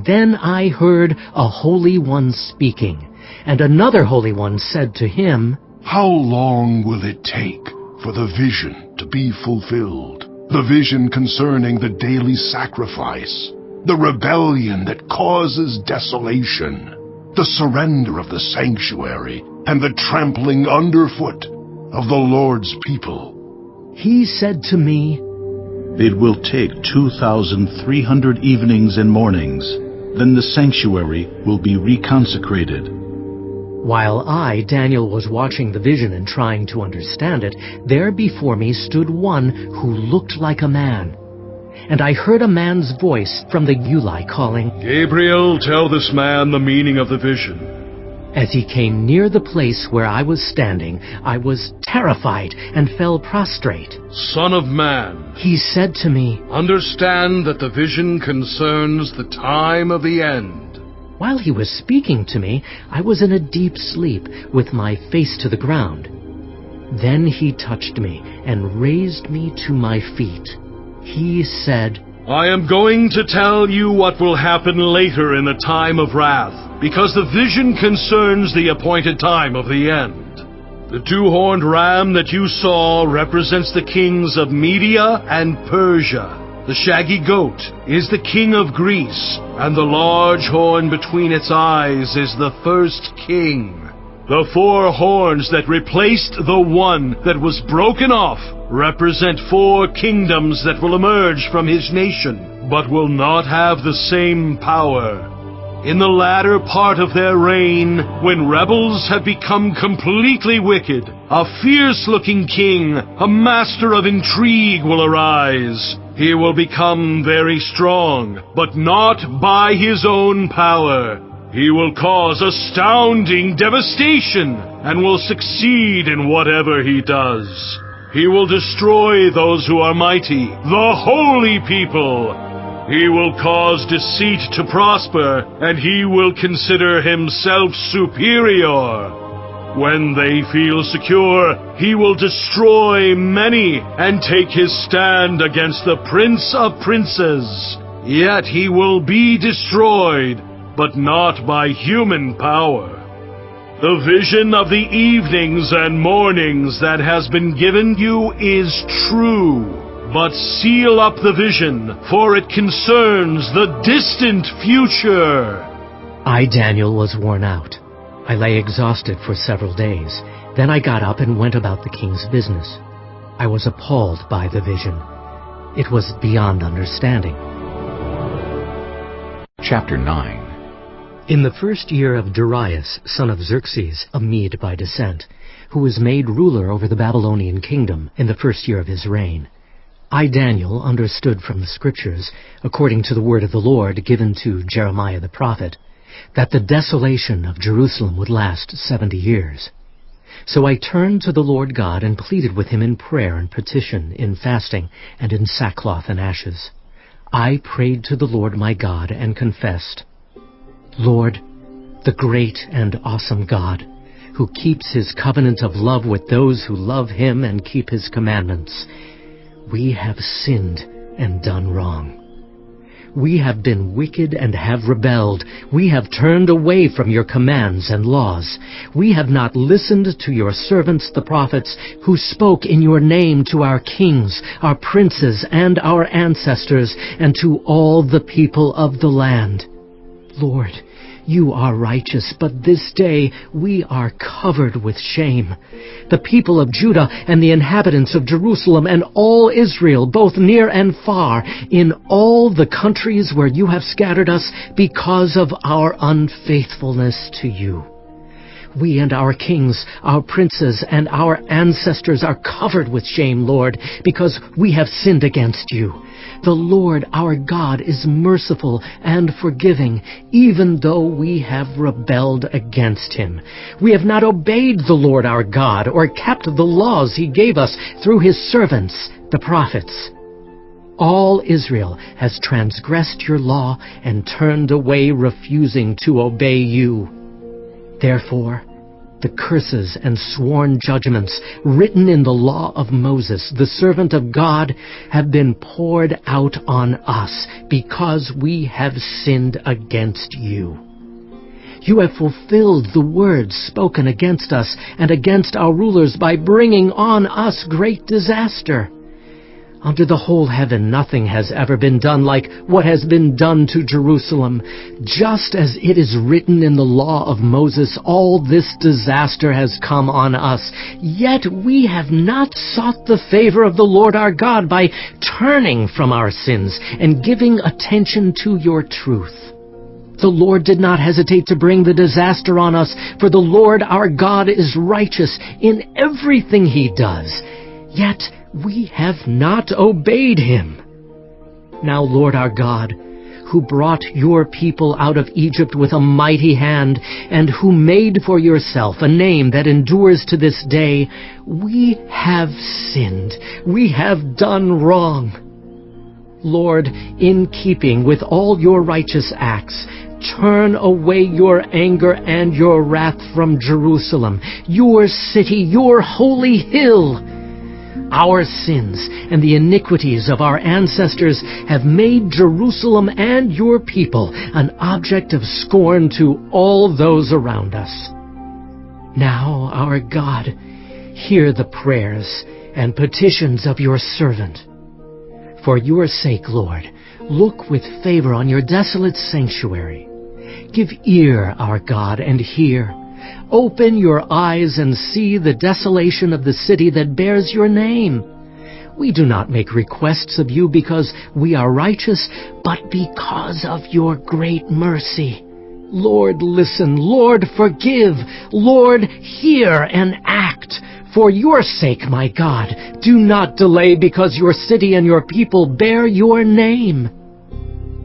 Then I heard a Holy One speaking, and another Holy One said to him, "How long will it take for the vision to be fulfilled? The vision concerning the daily sacrifice, the rebellion that causes desolation, the surrender of the sanctuary, and the trampling underfoot of the Lord's people." He said to me, "It will take 2,300 evenings and mornings. Then the sanctuary will be reconsecrated." While I, Daniel, was watching the vision and trying to understand it, there before me stood one who looked like a man. And I heard a man's voice from the Ulai calling, "Gabriel, tell this man the meaning of the vision." As he came near the place where I was standing, I was terrified and fell prostrate. "Son of man," he said to me, "understand that the vision concerns the time of the end." While he was speaking to me, I was in a deep sleep, with my face to the ground. Then he touched me and raised me to my feet. He said, I am going to tell you what will happen later in the time of wrath, because the vision concerns the appointed time of the end. The two-horned ram that you saw represents the kings of Media and Persia. The shaggy goat is the king of Greece, and the large horn between its eyes is the first king. The 4 horns that replaced the one that was broken off represent 4 kingdoms that will emerge from his nation, but will not have the same power. In the latter part of their reign, when rebels have become completely wicked, a fierce-looking king, a master of intrigue, will arise. He will become very strong, but not by his own power. He will cause astounding devastation, and will succeed in whatever he does. He will destroy those who are mighty, the holy people. He will cause deceit to prosper, and he will consider himself superior. When they feel secure, he will destroy many and take his stand against the Prince of Princes. Yet he will be destroyed, but not by human power. The vision of the evenings and mornings that has been given you is true. But seal up the vision, for it concerns the distant future. I, Daniel, was worn out. I lay exhausted for several days. Then I got up and went about the king's business. I was appalled by the vision. It was beyond understanding. Chapter 9. In the first year of Darius, son of Xerxes, a Mede by descent, who was made ruler over the Babylonian kingdom in the first year of his reign, I, Daniel, understood from the Scriptures, according to the word of the Lord given to Jeremiah the prophet, that the desolation of Jerusalem would last 70 years. So I turned to the Lord God and pleaded with him in prayer and petition, in fasting, and in sackcloth and ashes. I prayed to the Lord my God and confessed, Lord, the great and awesome God, who keeps his covenant of love with those who love him and keep his commandments, we have sinned and done wrong. We have been wicked and have rebelled. We have turned away from your commands and laws. We have not listened to your servants the prophets, who spoke in your name to our kings, our princes, and our ancestors, and to all the people of the land. Lord, you are righteous, but this day we are covered with shame. The people of Judah and the inhabitants of Jerusalem and all Israel, both near and far, in all the countries where you have scattered us because of our unfaithfulness to you. We and our kings, our princes, and our ancestors are covered with shame, Lord, because we have sinned against you. The Lord our God is merciful and forgiving, even though we have rebelled against him. We have not obeyed the Lord our God, or kept the laws he gave us through his servants, the prophets. All Israel has transgressed your law and turned away, refusing to obey you. Therefore, the curses and sworn judgments written in the law of Moses, the servant of God, have been poured out on us because we have sinned against you. You have fulfilled the words spoken against us and against our rulers by bringing on us great disaster. Under the whole heaven nothing has ever been done like what has been done to Jerusalem. Just as it is written in the law of Moses, all this disaster has come on us. Yet we have not sought the favor of the Lord our God by turning from our sins and giving attention to your truth. The Lord did not hesitate to bring the disaster on us, for the Lord our God is righteous in everything he does. Yet we have not obeyed him. Now, Lord our God, who brought your people out of Egypt with a mighty hand, and who made for yourself a name that endures to this day, we have sinned. We have done wrong. Lord, in keeping with all your righteous acts, turn away your anger and your wrath from Jerusalem, your city, your holy hill. Our sins and the iniquities of our ancestors have made Jerusalem and your people an object of scorn to all those around us. Now, our God, hear the prayers and petitions of your servant. For your sake, Lord, look with favor on your desolate sanctuary. Give ear, our God, and hear. Open your eyes and see the desolation of the city that bears your name. We do not make requests of you because we are righteous, but because of your great mercy. Lord, listen. Lord, forgive. Lord, hear and act. For your sake, my God, do not delay, because your city and your people bear your name.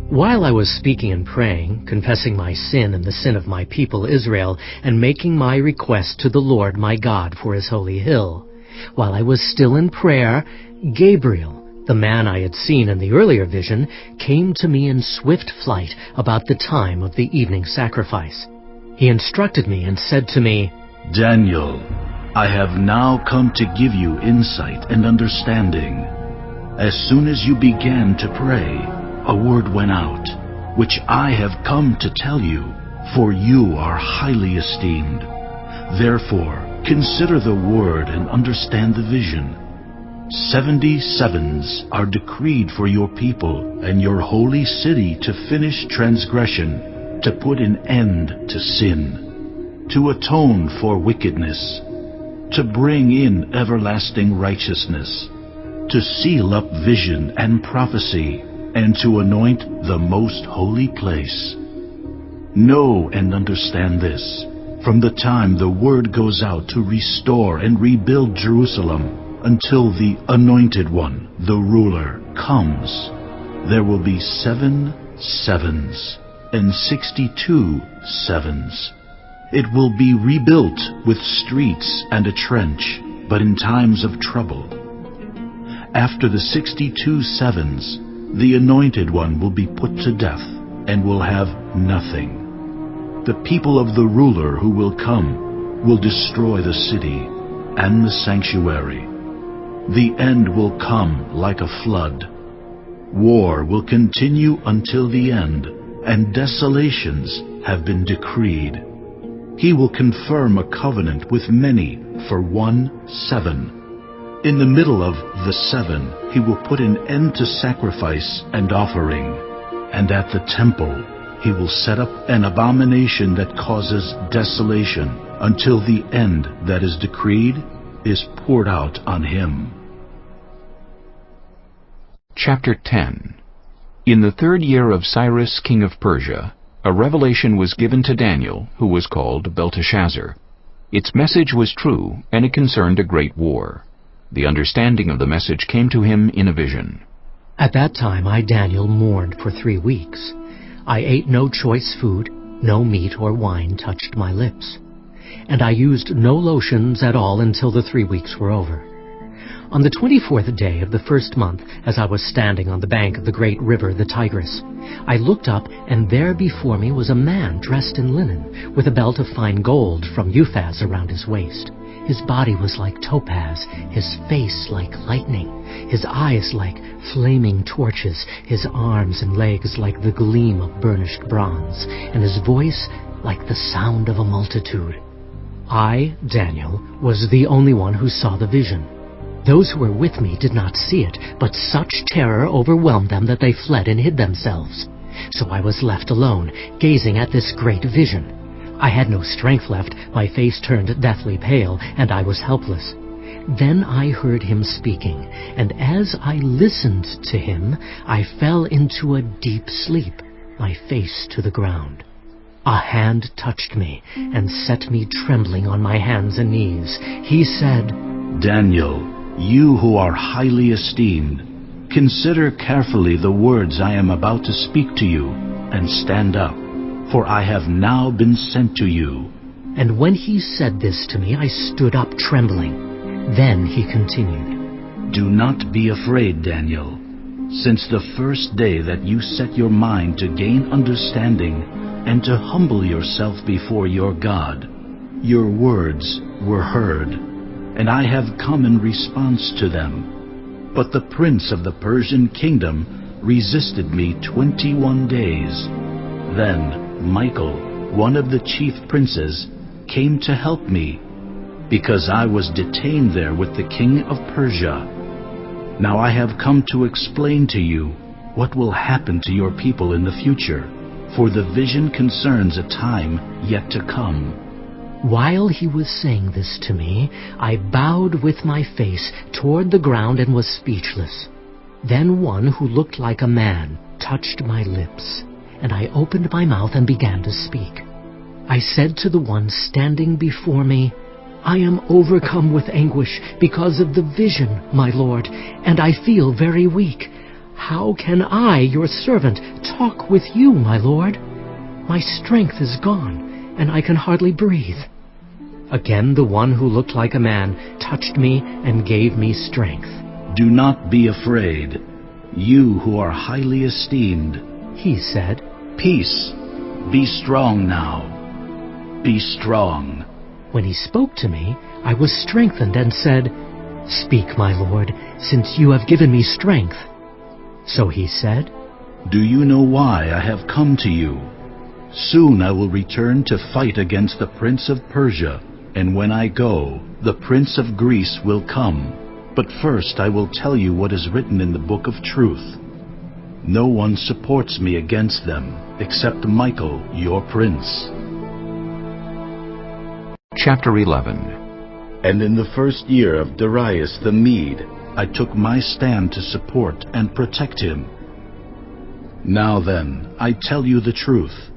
While I was speaking and praying, confessing my sin and the sin of my people Israel, and making my request to the Lord my God for his holy hill, while I was still in prayer, Gabriel, the man I had seen in the earlier vision, came to me in swift flight about the time of the evening sacrifice. He instructed me and said to me, Daniel, I have now come to give you insight and understanding. As soon as you began to pray, a word went out, which I have come to tell you, for you are highly esteemed. Therefore, consider the word and understand the vision. 70 sevens are decreed for your people and your holy city to finish transgression, to put an end to sin, to atone for wickedness, to bring in everlasting righteousness, to seal up vision and prophecy, and to anoint the most holy place. Know and understand this. From the time the word goes out to restore and rebuild Jerusalem until the Anointed One, the ruler, comes, there will be 7 sevens and 62 sevens. It will be rebuilt with streets and a trench, but in times of trouble. After the 62 sevens, the Anointed One will be put to death and will have nothing. The people of the ruler who will come will destroy the city and the sanctuary. The end will come like a flood. War will continue until the end, and desolations have been decreed. He will confirm a covenant with many for 1 7. In the middle of the 7, he will put an end to sacrifice and offering, and at the temple he will set up an abomination that causes desolation until the end that is decreed is poured out on him. Chapter 10. In the 3rd year of Cyrus king of Persia, a revelation was given to Daniel, who was called Belteshazzar. Its message was true, and it concerned a great war. The understanding of the message came to him in a vision. At that time I, Daniel, mourned for 3 weeks. I ate no choice food, no meat or wine touched my lips. And I used no lotions at all until the 3 weeks were over. On the 24th day of the 1st month, as I was standing on the bank of the great river, the Tigris, I looked up, and there before me was a man dressed in linen, with a belt of fine gold from Uphaz around his waist. His body was like topaz, his face like lightning, his eyes like flaming torches, his arms and legs like the gleam of burnished bronze, and his voice like the sound of a multitude. I, Daniel, was the only one who saw the vision. Those who were with me did not see it, but such terror overwhelmed them that they fled and hid themselves. So I was left alone, gazing at this great vision. I had no strength left, my face turned deathly pale, and I was helpless. Then I heard him speaking, and as I listened to him, I fell into a deep sleep, my face to the ground. A hand touched me, and set me trembling on my hands and knees. He said, Daniel, you who are highly esteemed, consider carefully the words I am about to speak to you, and stand up. For I have now been sent to you. And when he said this to me, I stood up trembling. Then he continued, Do not be afraid, Daniel. Since the first day that you set your mind to gain understanding and to humble yourself before your God, your words were heard, and I have come in response to them. But the prince of the Persian kingdom resisted me 21 days. Then Michael, one of the chief princes, came to help me, because I was detained there with the king of Persia. Now I have come to explain to you what will happen to your people in the future, for the vision concerns a time yet to come. While he was saying this to me, I bowed with my face toward the ground and was speechless. Then one who looked like a man touched my lips, and I opened my mouth and began to speak. I said to the one standing before me, I am overcome with anguish because of the vision, my lord, and I feel very weak. How can I, your servant, talk with you, my lord? My strength is gone, and I can hardly breathe. Again the one who looked like a man touched me and gave me strength. Do not be afraid, you who are highly esteemed, he said. Peace, be strong now. Be strong. When he spoke to me, I was strengthened and said, Speak, my lord, since you have given me strength. So he said, Do you know why I have come to you? Soon I will return to fight against the prince of Persia, and when I go, the prince of Greece will come. But first I will tell you what is written in the book of truth. No one supports me against them, except Michael, your prince. Chapter 11. And in the first year of Darius the Mede, I took my stand to support and protect him. Now then, I tell you the truth.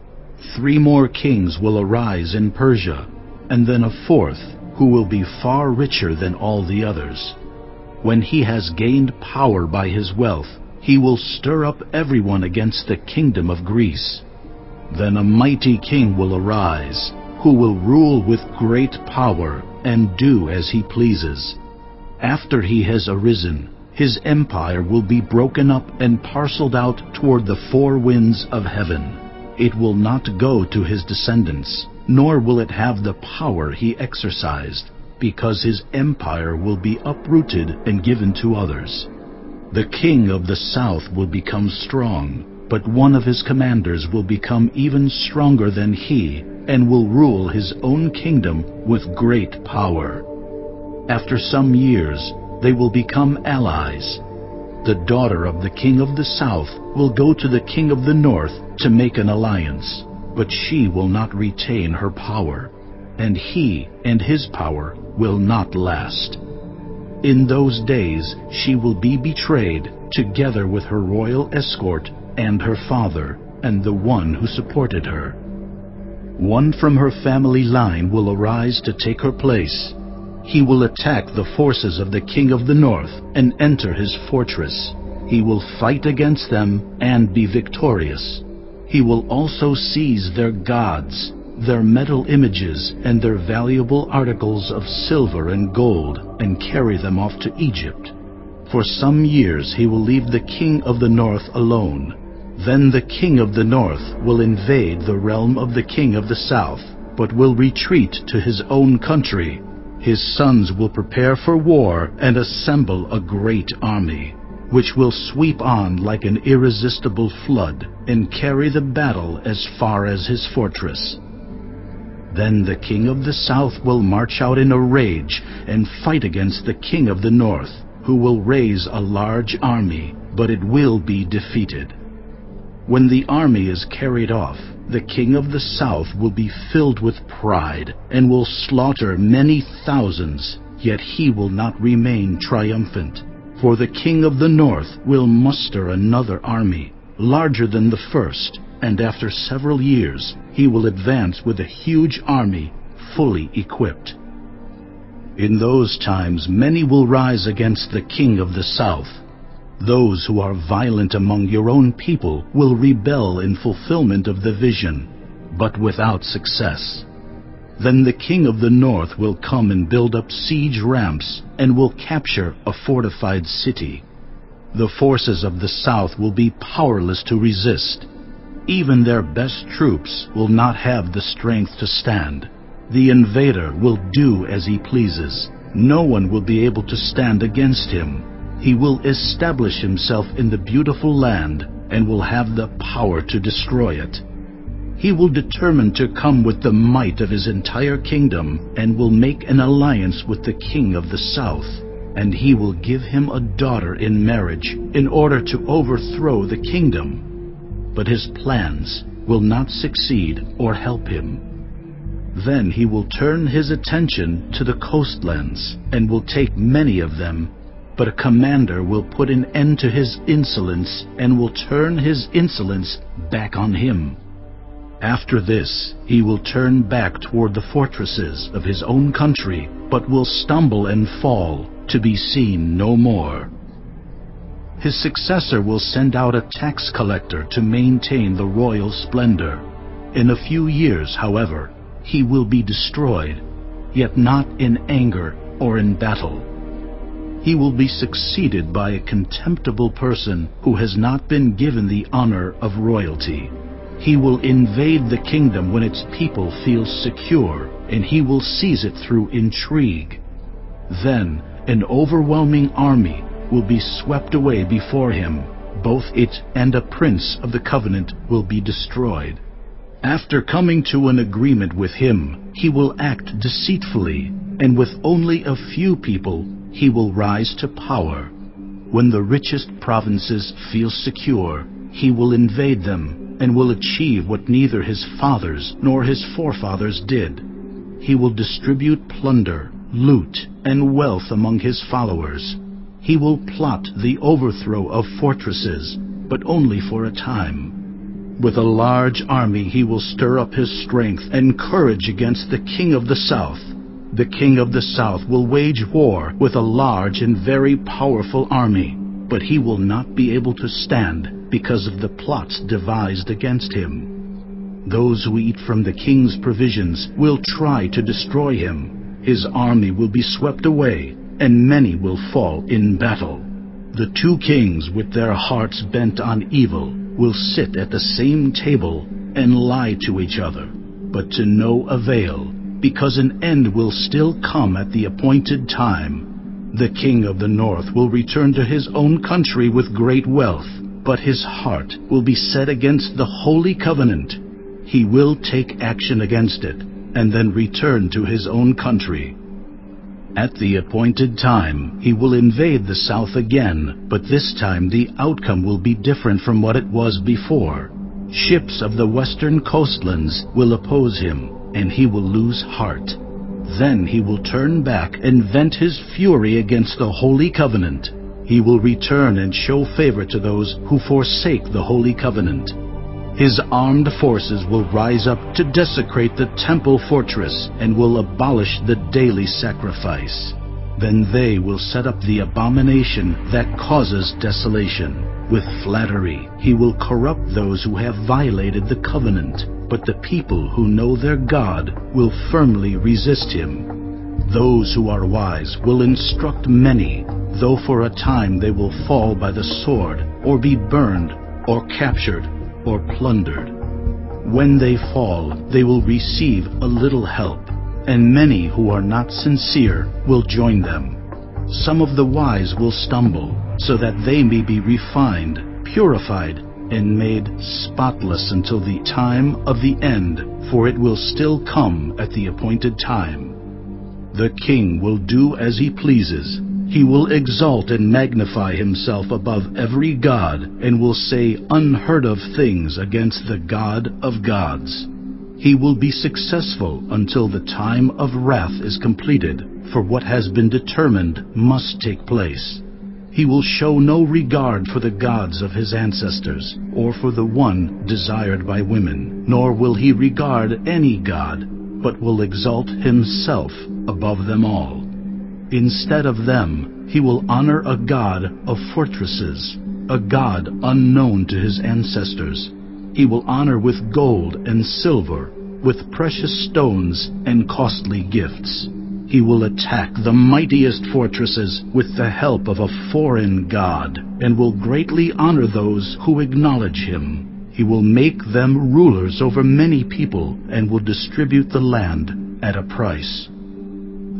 3 more kings will arise in Persia, and then a 4th, who will be far richer than all the others. When he has gained power by his wealth, he will stir up everyone against the kingdom of Greece. Then a mighty king will arise, who will rule with great power and do as he pleases. After he has arisen, his empire will be broken up and parceled out toward the 4 winds of heaven. It will not go to his descendants, nor will it have the power he exercised, because his empire will be uprooted and given to others. The king of the south will become strong, but one of his commanders will become even stronger than he, and will rule his own kingdom with great power. After some years, they will become allies. The daughter of the king of the south will go to the king of the north to make an alliance, but she will not retain her power, and he and his power will not last. In those days she will be betrayed, together with her royal escort and her father and the one who supported her. One from her family line will arise to take her place. He will attack the forces of the king of the north and enter his fortress. He will fight against them and be victorious. He will also seize their gods, their metal images, and their valuable articles of silver and gold, and carry them off to Egypt. For some years he will leave the king of the north alone. Then the king of the north will invade the realm of the king of the south, but will retreat to his own country. His sons will prepare for war and assemble a great army, which will sweep on like an irresistible flood and carry the battle as far as his fortress. Then the king of the south will march out in a rage and fight against the king of the north, who will raise a large army, but it will be defeated. When the army is carried off, the king of the south will be filled with pride and will slaughter many thousands, yet he will not remain triumphant. For the king of the north will muster another army, larger than the first, and after several years he will advance with a huge army, fully equipped. In those times many will rise against the king of the south. Those who are violent among your own people will rebel in fulfillment of the vision, but without success. Then the king of the north will come and build up siege ramps and will capture a fortified city. The forces of the south will be powerless to resist. Even their best troops will not have the strength to stand. The invader will do as he pleases, No one will be able to stand against him. He will establish himself in the beautiful land and will have the power to destroy it. He will determine to come with the might of his entire kingdom and will make an alliance with the king of the south, and he will give him a daughter in marriage in order to overthrow the kingdom. But his plans will not succeed or help him. Then he will turn his attention to the coastlands and will take many of them, but a commander will put an end to his insolence and will turn his insolence back on him. After this, he will turn back toward the fortresses of his own country, but will stumble and fall, to be seen no more. His successor will send out a tax collector to maintain the royal splendor. In a few years, however, he will be destroyed, yet not in anger or in battle. He will be succeeded by a contemptible person who has not been given the honor of royalty. He will invade the kingdom when its people feel secure, and he will seize it through intrigue. Then an overwhelming army will be swept away before him. Both it and a prince of the covenant will be destroyed. After coming to an agreement with him, he will act deceitfully, and with only a few people he will rise to power. When the richest provinces feel secure, he will invade them and will achieve what neither his fathers nor his forefathers did. He will distribute plunder, loot, and wealth among his followers. He will plot the overthrow of fortresses, but only for a time. With a large army he will stir up his strength and courage against the king of the south. The king of the south will wage war with a large and very powerful army, but he will not be able to stand because of the plots devised against him. Those who eat from the king's provisions will try to destroy him. His army will be swept away, and many will fall in battle. The two kings, with their hearts bent on evil, will sit at the same table and lie to each other, but to no avail, because an end will still come at the appointed time. The king of the north will return to his own country with great wealth, but his heart will be set against the holy covenant. He will take action against it, and then return to his own country. At the appointed time, he will invade the south again, but this time the outcome will be different from what it was before. Ships of the western coastlands will oppose him, and he will lose heart. Then he will turn back and vent his fury against the holy covenant. He will return and show favor to those who forsake the holy covenant. His armed forces will rise up to desecrate the temple fortress and will abolish the daily sacrifice. Then they will set up the abomination that causes desolation. With flattery, he will corrupt those who have violated the covenant, but the people who know their God will firmly resist him. Those who are wise will instruct many, though for a time they will fall by the sword, or be burned, or captured, or plundered. When they fall, they will receive a little help, and many who are not sincere will join them. Some of the wise will stumble, so that they may be refined, purified, and made spotless until the time of the end, for it will still come at the appointed time. The king will do as he pleases. He will exalt and magnify himself above every god, and will say unheard of things against the God of gods. He will be successful until the time of wrath is completed, for what has been determined must take place. He will show no regard for the gods of his ancestors, or for the one desired by women, nor will he regard any god, but will exalt himself above them all. Instead of them, he will honor a god of fortresses, a god unknown to his ancestors. He will honor with gold and silver, with precious stones and costly gifts. He will attack the mightiest fortresses with the help of a foreign god, and will greatly honor those who acknowledge him. He will make them rulers over many people, and will distribute the land at a price.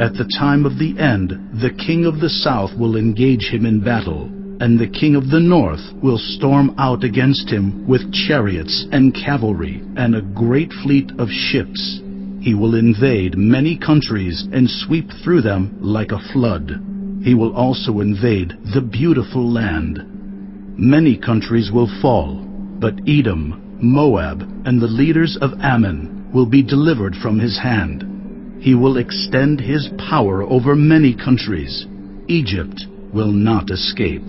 At the time of the end, the king of the south will engage him in battle, and the king of the north will storm out against him with chariots and cavalry and a great fleet of ships. He will invade many countries and sweep through them like a flood. He will also invade the beautiful land. Many countries will fall, but Edom, Moab, and the leaders of Ammon will be delivered from his hand. He will extend his power over many countries. Egypt will not escape.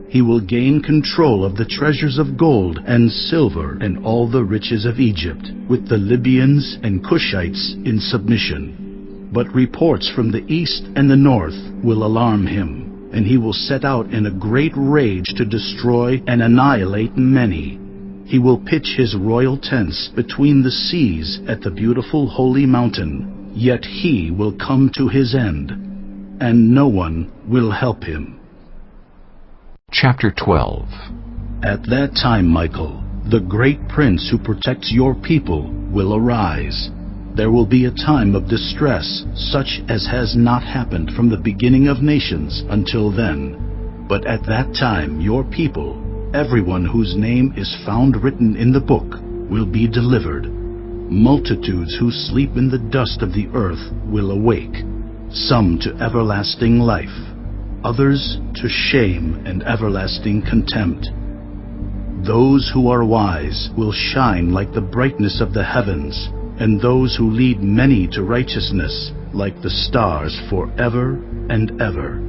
He will gain control of the treasures of gold and silver and all the riches of Egypt, with the Libyans and Cushites in submission. But reports from the east and the north will alarm him, and he will set out in a great rage to destroy and annihilate many. He will pitch his royal tents between the seas at the beautiful holy mountain, yet he will come to his end, and no one will help him. Chapter 12. At that time, Michael, the great prince who protects your people, will arise. There will be a time of distress, such as has not happened from the beginning of nations until then. But at that time, your people, everyone whose name is found written in the book, will be delivered. Multitudes who sleep in the dust of the earth will awake, some to everlasting life, others to shame and everlasting contempt. Those who are wise will shine like the brightness of the heavens, and those who lead many to righteousness like the stars forever and ever.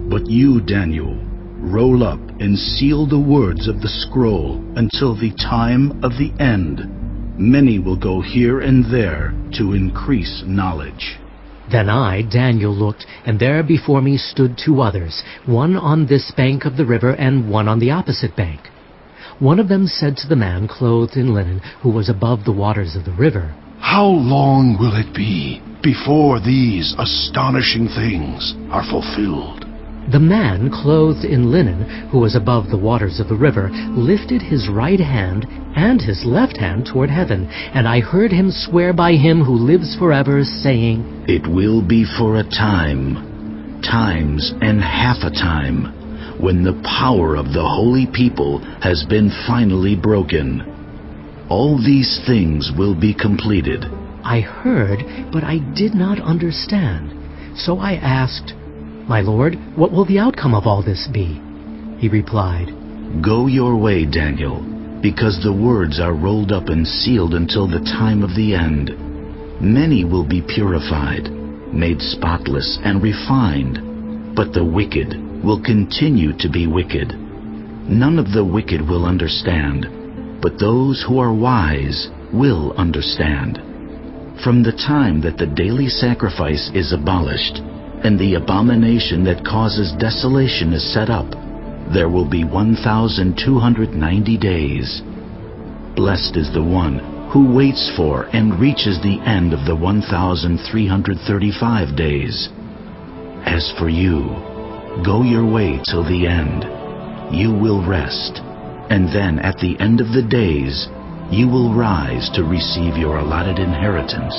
But you, Daniel, roll up and seal the words of the scroll until the time of the end. Many will go here and there to increase knowledge. Then I, Daniel, looked, and there before me stood two others, one on this bank of the river and one on the opposite bank. One of them said to the man clothed in linen, who was above the waters of the river, How long will it be before these astonishing things are fulfilled? The man clothed in linen, who was above the waters of the river, lifted his right hand and his left hand toward heaven, and I heard him swear by him who lives forever, saying, It will be for a time, times and half a time, when the power of the holy people has been finally broken. All these things will be completed. I heard, but I did not understand. So I asked, My Lord, what will the outcome of all this be? He replied, Go your way, Daniel, because the words are rolled up and sealed until the time of the end. Many will be purified, made spotless and refined, but the wicked will continue to be wicked. None of the wicked will understand, but those who are wise will understand. From the time that the daily sacrifice is abolished, and the abomination that causes desolation is set up, there will be 1,290 days. Blessed is the one who waits for and reaches the end of the 1,335 days. As for you, go your way till the end. You will rest, and then at the end of the days, you will rise to receive your allotted inheritance.